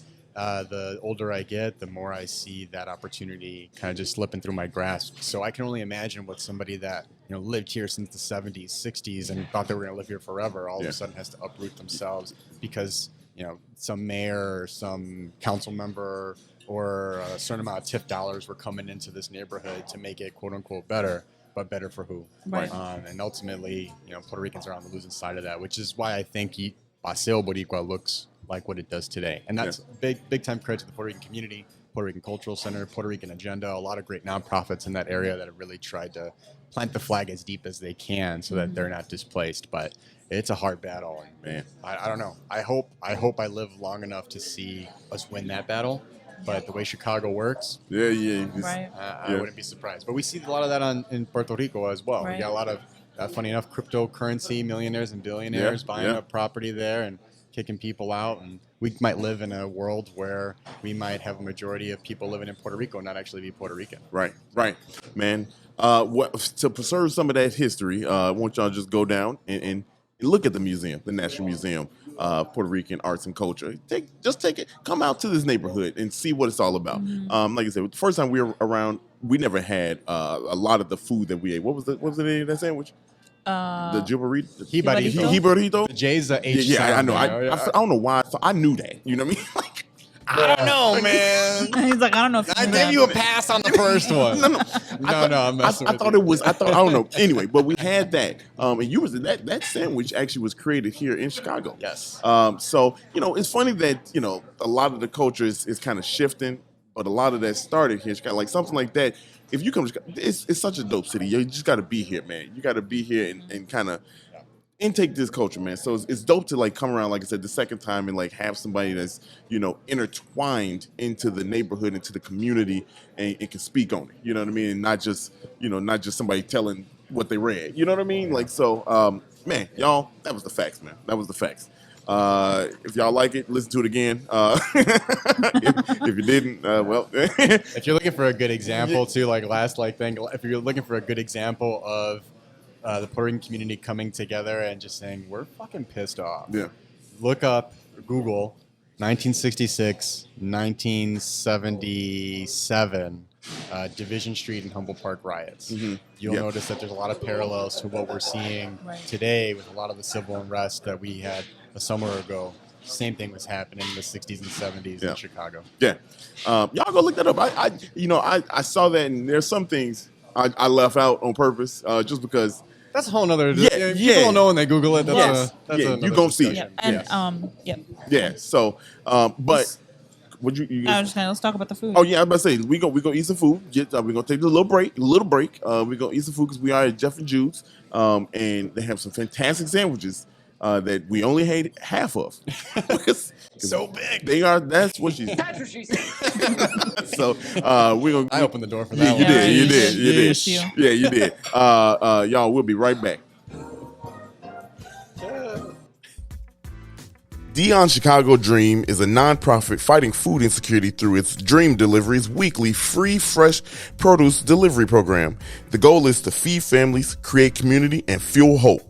the older I get, the more I see that opportunity kind of just slipping through my grasp. So I can only imagine what somebody that lived here since the 70s, 60s, and thought they were going to live here forever, all of a sudden has to uproot themselves because some mayor or some council member or a certain amount of TIF dollars were coming into this neighborhood to make it quote unquote better. But better for who? Right. And ultimately, Puerto Ricans are on the losing side of that, which is why I think Paseo Boricua looks like what it does today. And that's big time credit to the Puerto Rican community, Puerto Rican Cultural Center, Puerto Rican Agenda, a lot of great nonprofits in that area that have really tried to plant the flag as deep as they can so that they're not displaced. But it's a hard battle. And man, I don't know. I hope I live long enough to see us win that battle. But the way Chicago works, Right. I wouldn't be surprised. But we see a lot of that in Puerto Rico as well. Right. We got a lot of, funny enough, cryptocurrency millionaires and billionaires buying up property there and kicking people out. And we might live in a world where we might have a majority of people living in Puerto Rico not actually be Puerto Rican. Right, man. To preserve some of that history, I want y'all to just go down and look at the museum, the National Museum of Puerto Rican Arts and Culture. Take it, come out to this neighborhood and see what it's all about. Like I said, the first time we were around, we never had a lot of the food that we ate. What was the name of that sandwich? The Jibarito? Jibarito? The J's the H. Yeah, I know. I don't know why. So I knew that. You know what I mean? Like, I don't know, man. He's like, I don't know if I gave you a pass on the first one. No. I'm messing with I thought you. it was. I don't know. Anyway, but we had that. And that sandwich actually was created here in Chicago. Yes. So it's funny that a lot of the culture is kind of shifting, but a lot of that started here in Chicago. Like something like that. If you come to Chicago, it's such a dope city. You just got to be here, man. You got to be here and kind of intake this culture, man. So it's dope to like come around, like I said, the second time and like have somebody that's intertwined into the neighborhood, into the community, and can speak on it. You know what I mean? And not just somebody telling what they read. You know what I mean? Like so, man, y'all, that was the facts, man. That was the facts. If y'all like it, listen to it again. If you didn't, well. If you're looking for a good example too, if you're looking for a good example of the Puerto Rican community coming together and just saying, we're fucking pissed off. Yeah. Look up, Google, 1966, 1977, Division Street and Humboldt Park riots. You'll notice that there's a lot of parallels to what we're seeing today with a lot of the civil unrest that we had a summer ago same thing was happening in the 60s and 70s in Chicago. Yeah. Y'all go look that up. I saw that, and there's some things I left out on purpose just because. That's a whole nother. People don't know when they Google it. That's you gonna see it. Yeah. And Yeah. So, but would you? I was just gonna let's talk about the food. Oh yeah, I was about to say we go eat some food. We're gonna take a little break. We're gonna eat some food because we are at Jeff and Jude's, and they have some fantastic sandwiches that we only had half of. So big. They are. That's what she said. That's what she said. So we're gonna. I opened the door for that one. You did. Yeesh. Yeah, you did. Y'all, we'll be right back. Dion's Chicago Dream is a nonprofit fighting food insecurity through its Dream Deliveries weekly free fresh produce delivery program. The goal is to feed families, create community, and fuel hope.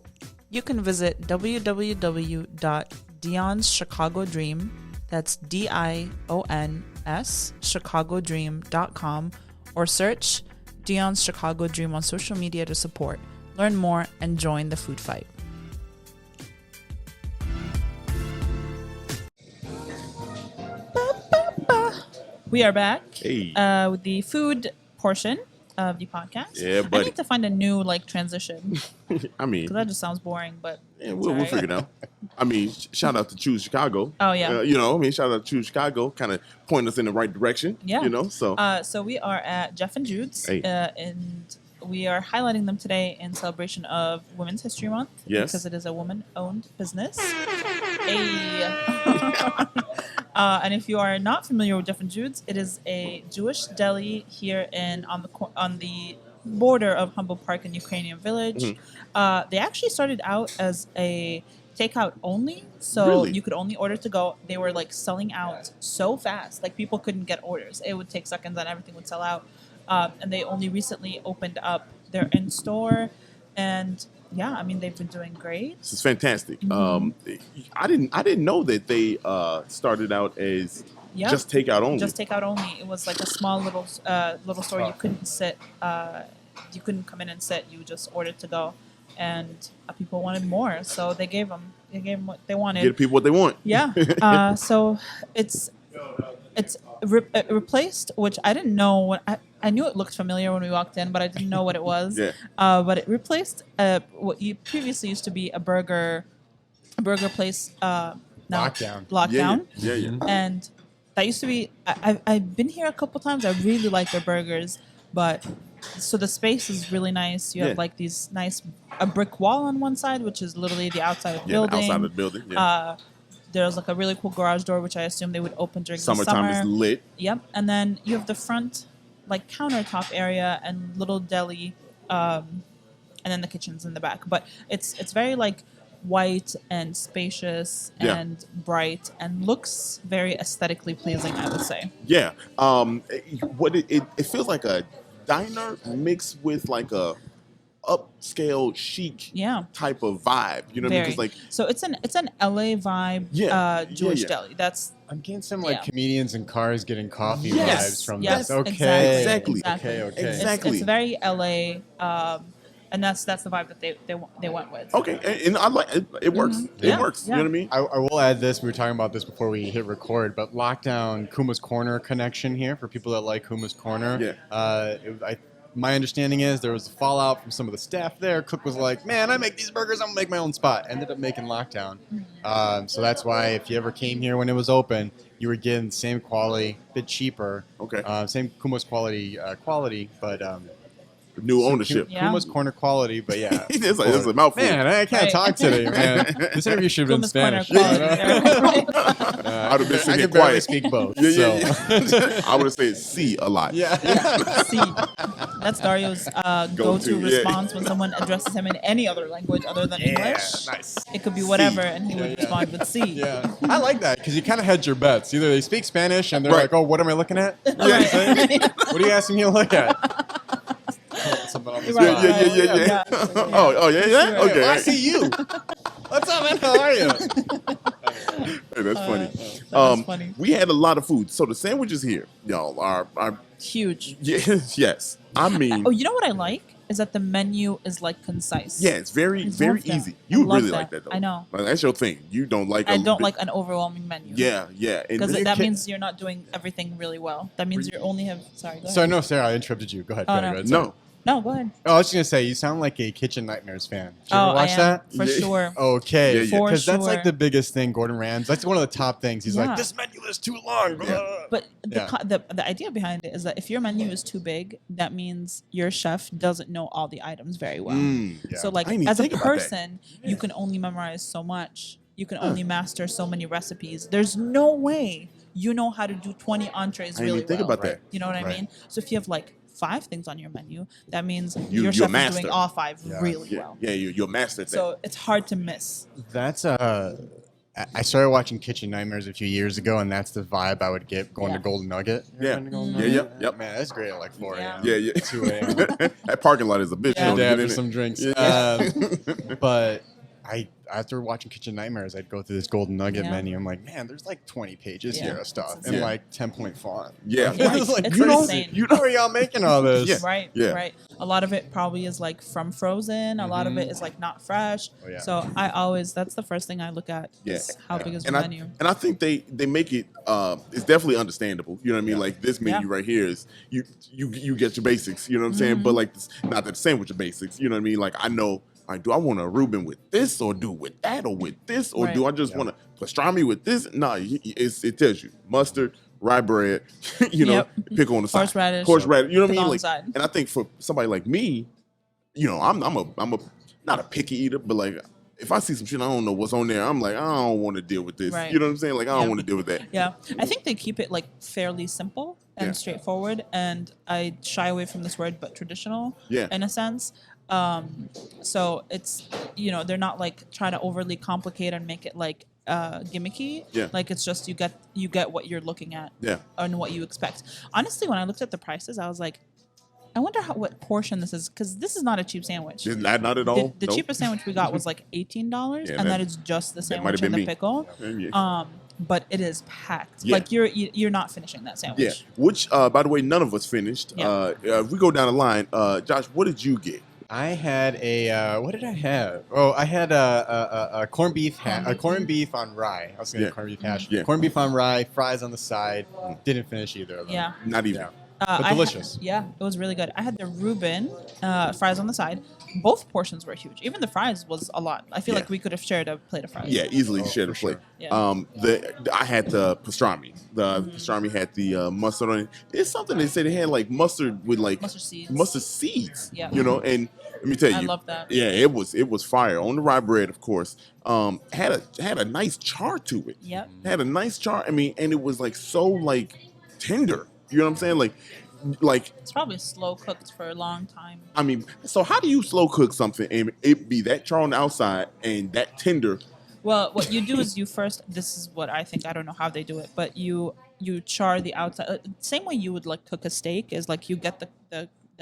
You can visit www.Dion'sChicagoDream, that's DIONS, ChicagoDream.com, or search Dion's Chicago Dream on social media to support. Learn more and join the food fight. We are back with the food portion of the podcast. Yeah, buddy. I need to find a new transition. I mean, because that just sounds boring, but we'll figure it out. I mean, shout out to Choose Chicago. Oh yeah. Shout out to Choose Chicago, kind of point us in the right direction. Yeah. So we are at Jeff and Jude's, Hey. and we are highlighting them today in celebration of Women's History Month. Yes. Because it is a woman-owned business. And if you are not familiar with Jeff and Jude's, it is a Jewish deli here on the border of Humboldt Park and Ukrainian Village. Mm-hmm. They actually started out as a takeout only, so Really? you could only order to go. They were selling out so fast, people couldn't get orders. It would take seconds and everything would sell out. And they only recently opened up their in-store, and they've been doing great. This is fantastic. Mm-hmm. I didn't know that they started out as just takeout only. Just takeout only. It was like a small little store. You couldn't sit. You couldn't come in and sit. You just ordered to go, and people wanted more, so they gave them what they wanted. Give people what they want. Yeah. So it's replaced, which I didn't know when I knew it looked familiar when we walked in, but I didn't know what it was. Yeah. But it replaced what you previously used to be a burger place. Now Lockdown. Yeah. And that used to be. I've been here a couple times. I really like their burgers, but so the space is really nice. You have these a brick wall on one side, which is literally the outside of the building. The outside of the building. Yeah. There's a really cool garage door, which I assume they would open during the summer. Summertime is lit. Yep. And then you have the front, countertop area and little deli, and then the kitchen's in the back. But it's very white and spacious and bright and looks very aesthetically pleasing, I would say. Yeah. It feels like a diner mixed with a upscale chic type of vibe. You know what I mean? So it's an LA vibe Jewish deli. That's I'm getting some comedians in cars getting coffee Yes. vibes from Yes, this. Okay. Exactly. Okay. Exactly. It's very LA, and that's the vibe that they went with. Okay, and I like it. It works. Mm-hmm. It works. You know what I mean? I will add this. We were talking about this before we hit record, but Lockdown Kuma's Corner connection here for people that like Kuma's Corner. Yeah. My understanding is there was a fallout from some of the staff there. Cook was like, "Man, I make these burgers. I'm gonna make my own spot." Ended up making Lockdown. So that's why if you ever came here when it was open, you were getting the same quality, a bit cheaper. Okay. Same Kuma's quality, but New ownership. Yeah. Kuma's Corner quality. But yeah, it's a mouthful. man, I can't talk today, man. This interview should have been Kuma's Spanish. Corner quality. I'd have been sitting I here could barely quiet. speak both. Yeah. I would have said "see" a lot. Yeah. See, that's Dario's go-to yeah. response when someone addresses him in any other language other than English. Nice. It could be whatever, and he would respond with "see." Yeah, I like that because you kind of hedge your bets. Either they speak Spanish and they're Right. like, "Oh, what am I looking at? What are you asking me to look at?" Something on the Right. spot. Yeah. Oh, yeah. Okay. Well, I see you. What's up, man? How are you? Hey, that's funny. That was funny. We had a lot of food. So the sandwiches here, y'all, are Huge. yes. I mean, Oh, you know what I like? is that the menu is like concise. Yeah, it's very that. easy. You would love really that. like that though. I know. Like, that's your thing. You don't like. I don't like an overwhelming menu. Yeah. And Because that means you're not doing everything really well. That means you only have. Sorry. Go ahead. So no, Sarah, I interrupted you. Go ahead. Oh, go no. ahead. No. No, go ahead. Oh, I was just gonna say you sound like a Kitchen Nightmares fan. Did you ever watch I am, that? for sure. Okay, Yeah. For because that's like sure. the biggest thing. Gordon Ramsay. That's one of the top things. He's Yeah. like, this menu is too long. But Yeah. the idea behind it is that if your menu is too big, that means your chef doesn't know all the items very well. Yeah. So like I didn't even as a think about that. person, you can only memorize so much. You can only master so many recipes. There's no way you know how to do 20 entrees I didn't really even think well. about that. You know what I Right. mean? So if you have like 5 things on your menu, that means You're your a chef is master. doing all 5 Yeah. really Yeah, well. you're a master at that. So it's hard to miss. That's I started watching Kitchen Nightmares a few years ago, and that's the vibe I would get going Yeah. to Golden Nugget. You Yeah. ever been to Golden Yeah, Nugget? yep. Man, that's great at like 4 a.m. Yeah. 2 a.m. That parking lot is a bitch. Yeah. You know, Yeah, get after in some drinks. Yeah. But after watching Kitchen Nightmares, I'd go through this Golden Nugget Yeah. menu. I'm like, man, there's like 20 pages Yeah. here of stuff It's and insane. like 10-point font. Yeah. Like, Right. it's like, It's you know, insane. how are y'all making all this? Yeah. Right, Yeah. right. A lot of it probably is like from frozen. A lot of it is like not fresh. Oh, yeah. So that's the first thing I look at is how big is the and menu. I think they make it it's definitely understandable. You know what I mean? Like this menu Yeah. right here is you get your basics. You know what I'm saying? But like this, not that the sandwich are basics. You know what I mean? Like I know. Like, do I want a Reuben with this, or do with that, or with this, or Right. do I just want a pastrami with this? No, it tells you mustard, rye bread, you know, Yep. pickle on the side, Horseradish. horseradish. You know what I Pickle mean? on Like, the side. and I think for somebody like me, you know, I'm a not a picky eater, but like if I see some shit I don't know what's on there, I'm like I don't want to deal with this. Right. You know what I'm saying? Like I don't Yeah. want to deal with that. Yeah, I think they keep it like fairly simple and Yeah. straightforward, and I shy away from this word, but traditional. Yeah. In a sense. So it's they're not like trying to overly complicate and make it like gimmicky. Yeah. Like it's just you get what you're looking at. Yeah. And what you expect. Honestly, when I looked at the prices, I was like, I wonder what portion this is, because this is not a cheap sandwich. Not at all. The Nope. cheapest sandwich we got was like $18, Yeah, and that- that is just the that might have sandwich and been the me. pickle. Yeah. But it is packed. Yeah. Like you're not finishing that sandwich. Yeah. Which, by the way, none of us finished. Yeah. If we go down the line, Josh, what did you get? I had what did I have? Oh, I had a corned beef corned beef on rye. I was going to Yeah. corned beef hash. Yeah. Corned beef on rye, fries on the side. Didn't finish either of them. Yeah. Not even. Yeah. But delicious. Yeah, it was really good. I had the Reuben fries on the side. Both portions were huge. Even the fries was a lot. I feel Yeah. like we could have shared a plate of fries. Yeah, easily Oh, shared a for plate. sure. Yeah. I had the pastrami. The pastrami had the mustard on it. It's something they said they had like mustard with like Mustard seeds. Mustard seeds. Yeah. You know, and let me tell you, I love that. Yeah, it was fire on the rye bread, of course. Had a nice char to it. Yep. Had a nice char. I mean, and it was like so like tender. You know what I'm saying? Like It's probably slow cooked for a long time. I mean, so how do you slow cook something and it be that char on the outside and that tender? Well, what you do is this is what I think, I don't know how they do it, but you char the outside. Same way you would like cook a steak is like you get the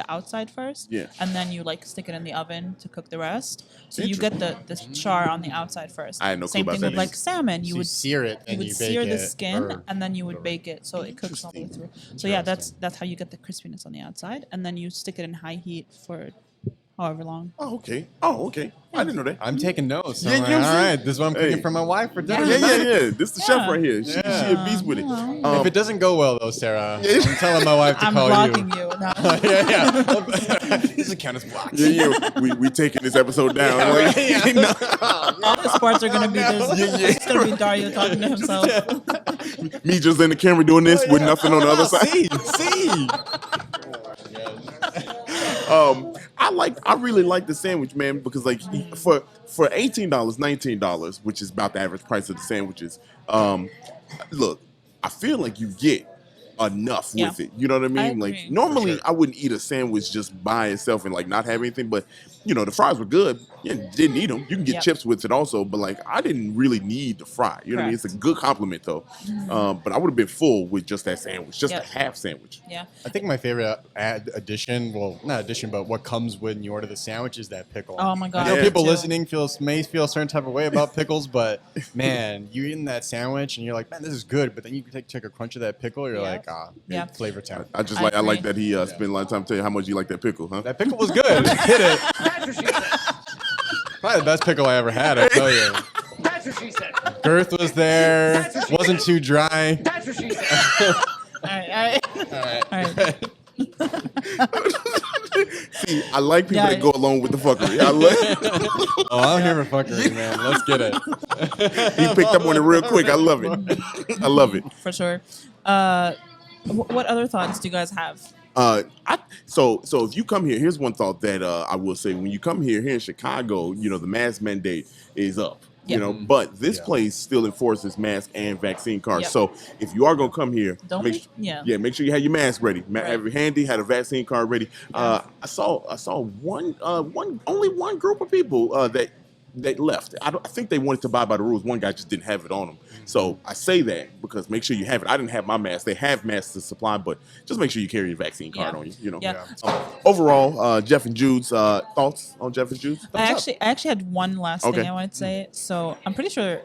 outside first. Yeah. And then you like stick it in the oven to cook the rest. So you get the char on the outside first. I had no clue Same about thing that with like either. salmon. So You you would sear it and you would you bake sear the it, skin or- and then you would bake it so it cooks all the way through. Interesting. So yeah, that's how you get the crispiness on the outside, and then you stick it in high heat for however long. Oh, okay. I didn't know that. I'm taking notes. Yeah, I'm you like, know what all I'm right, saying? this is what I'm Hey. cooking for my wife for dinner. Yeah. tonight. This is the chef Yeah. right here. She a beast with it. If it doesn't go well though, Sarah, Yeah. I'm telling my wife to I'm call blocking you. you. No. yeah. This doesn't count as blocks. yeah. We taking this episode down. Yeah, Like, right, yeah. you know? All the parts are gonna be this. Yeah. It's gonna be Dario talking to himself. Me just in the camera doing this with nothing on the other side. See. I really like the sandwich, man, because like for $18, $19, which is about the average price of the sandwiches. Look, I feel like you get enough Yeah. with it. You know what I mean? I Like agree. normally For sure. I wouldn't eat a sandwich just by itself and like not have anything, but you know the fries were good. Yeah, didn't eat them. You can get Yep. chips with it also, but like I didn't really need the fry. You know what I mean? It's a good compliment though. But I would have been full with just that sandwich, just Yep. a half sandwich. Yeah. I think my favorite addition, well, not addition, but what comes when you order the sandwich is that pickle. Oh my god. I know Yeah. people Me too. listening may feel a certain type of way about pickles, but man, you eating that sandwich and you're like, man, this is good. But then you take a crunch of that pickle, you're Yeah. like, Yeah. Flavor town. I agree. like that he spent a lot of time telling you how much you like that pickle, huh? That pickle was good. Hit it. Probably the best pickle I ever had, I tell you. That's what she said. Girth was there. That's what she Wasn't said. too dry. That's what she said. All right. See, I like people Yeah. that go along with the fuckery. I like. Oh, I'm here for fuckery, man. Let's get it. He picked up on it real quick. I love it. I love it. For sure. What other thoughts do you guys have? So if you come here, here's one thought that I will say: when you come here in Chicago, the mask mandate is up. Yep. But this place still enforces mask and vaccine cards. Yep. So if you are gonna come here, Don't make be- make sure you have your mask ready, have it handy, had a vaccine card ready. Yeah. I saw only one group of people that left. I think they wanted to buy by the rules. One guy just didn't have it on him. So I say that because make sure you have it. I didn't have my mask. They have masks to supply, but just make sure you carry your vaccine card on you. Yeah. Overall, Jeff and Jude's thoughts on Jeff and Jude's? I actually had one last Okay. thing I wanted to say. So I'm pretty sure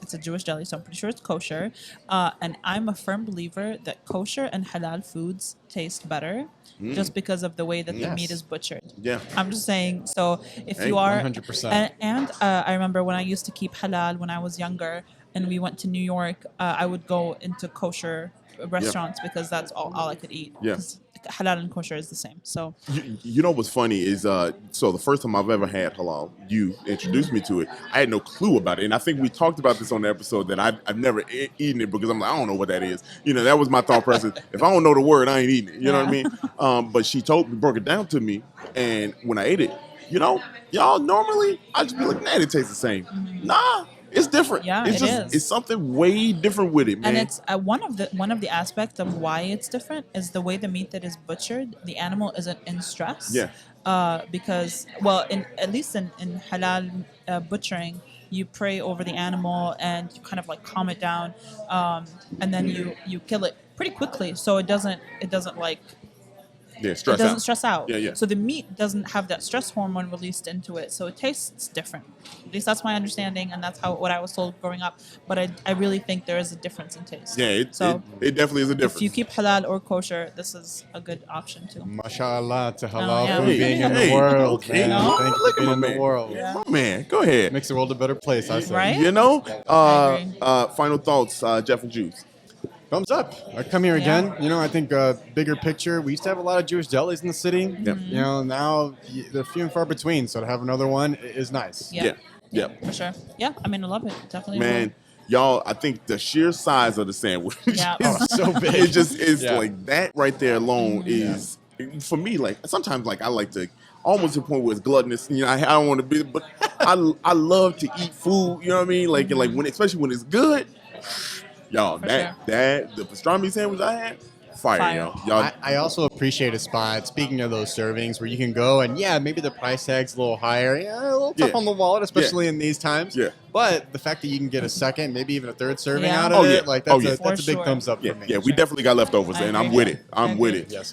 it's a Jewish deli, so I'm pretty sure it's kosher. And I'm a firm believer that kosher and halal foods taste better just because of the way that the Yes. meat is butchered. Yeah. I'm just saying. So if Hey, you are, 100%. and I remember when I used to keep halal when I was younger, and we went to New York, I would go into kosher restaurants because that's all I could eat. Yeah. 'Cause halal and kosher is the same. So You know what's funny is so the first time I've ever had halal, you introduced me to it. I had no clue about it, and I think we talked about this on the episode that I've never eaten it because I'm like, I don't know what that is. That was my thought process. If I don't know the word, I ain't eating it. You know what I mean? But she broke it down to me, and when I ate it, y'all normally I just be like, nah, it tastes the same. Nah. It's different. Yeah, it's it is. It's something way different with it, man. And it's one of the aspects of why it's different is the way the meat that is butchered, the animal isn't in stress. Yeah. Because at least in halal butchering, you pray over the animal and you kind of like calm it down, and then you kill it pretty quickly, so it doesn't like. stress It doesn't out. stress out. Yeah. So the meat doesn't have that stress hormone released into it, so it tastes different. At least that's my understanding, and that's what I was told growing up. But I really think there is a difference in taste. Yeah, So it definitely is a difference. if you keep halal or kosher, this is a good option too. Mashallah to halal yeah. food being in the Hey, world. okay. Man. No? Thank you Look for at being my in the man. world. Yeah. Oh, man, go ahead. Makes the world a better place, I say. Right? You agree. final thoughts, Jeff and Jude. Thumbs up. I come here Yeah. again. I think bigger picture, we used to have a lot of Jewish delis in the city. Yep. Now they're few and far between. So to have another one is nice. Yeah. For sure. Yeah, I love it. Definitely. Man, y'all, I think the sheer size of the sandwich Yeah. is So big. it just is Yeah. like that right there alone is for me, like sometimes like I like to almost to the point where it's gluttonous. I don't want to be, but I love to eat food, you know what I mean? Like when especially when it's good. Y'all, For the pastrami sandwich I had, fire. Y'all. I also appreciate a spot, speaking of those servings, where you can go and, maybe the price tag's a little higher. Yeah, a little tough Yeah. on the wallet, especially in these times. Yeah. But the fact that you can get a second, maybe even a third serving Yeah. out of Oh, it, yeah. like Oh, that's, yeah. that's a big For sure. thumbs up Yeah, for me. yeah, we definitely got leftovers, I and I'm agree. with it. I I'm with agree. it. Yes.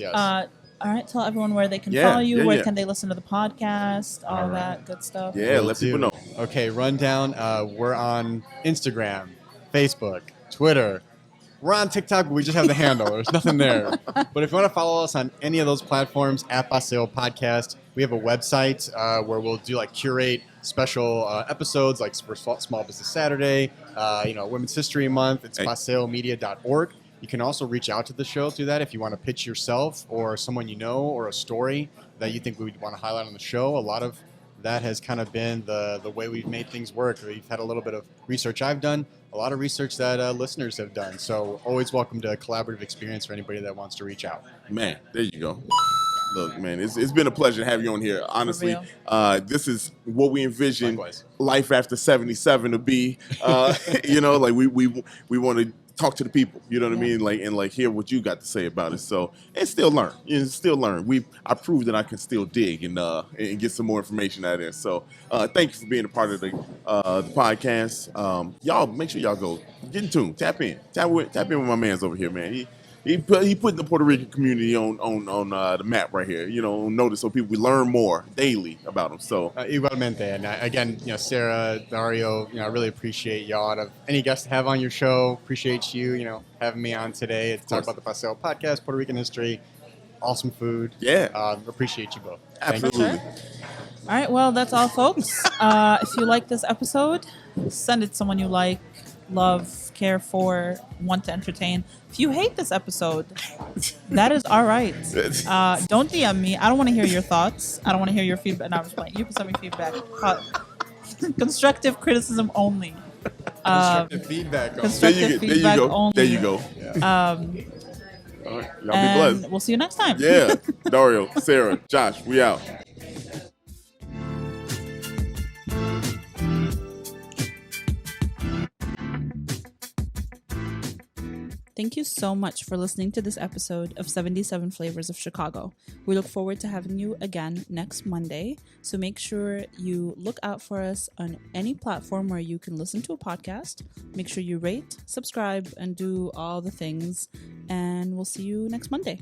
All right, tell everyone where they can Yeah, follow you. yeah, Where yeah. can they listen to the podcast? All that good stuff. Yeah, Will let people do. know. Okay, rundown. We're on Instagram, Facebook, Twitter. We're on TikTok, but we just have the handle. There's nothing there. But if you want to follow us on any of those platforms, at Paseo Podcast, we have a website where we'll do curate special episodes, like for Small Business Saturday, Women's History Month. It's Hey. paseomedia.org. You can also reach out to the show through that if you want to pitch yourself or someone you know or a story that you think we would want to highlight on the show. A lot of that has kind of been the way we've made things work. We've had a little bit of research I've done, a lot of research that listeners have done. So always welcome to a collaborative experience for anybody that wants to reach out. Man, there you go. Look, man, it's been a pleasure to have you on here. Honestly, real. this is what we envision Likewise. life after 77 to be. Like we want to talk to the people. You know what I mean? And hear what you got to say about it. So and still learn. Still learn. I proved that I can still dig and get some more information out of there. So thank you for being a part of the podcast. Y'all make sure y'all go get in tune. Tap in with my man's over here, man. He put the Puerto Rican community on the map right here. Notice so people we learn more daily about them. So igualmente, and again, Sara, Dario, I really appreciate y'all. Any guests to have on your show, appreciate you, having me on today to talk about the Paseo Podcast, Puerto Rican history, awesome food. Yeah, appreciate you both. Absolutely. All right, well, that's all, folks. If you like this episode, send it to someone you like, love, care for, want to entertain. If you hate this episode, that is all right. Don't DM me. I don't want to hear your thoughts. I don't want to hear your feedback. No, I'm just playing. You can send me feedback. Constructive criticism only. Constructive feedback only. Constructive feedback only. There you go. Yeah. All right. Y'all be And blessed. we'll see you next time. Yeah. Dario, Sara, Josh, we out. Thank you so much for listening to this episode of 77 Flavors of Chicago. We look forward to having you again next Monday. So make sure you look out for us on any platform where you can listen to a podcast. Make sure you rate, subscribe, and do all the things. And we'll see you next Monday.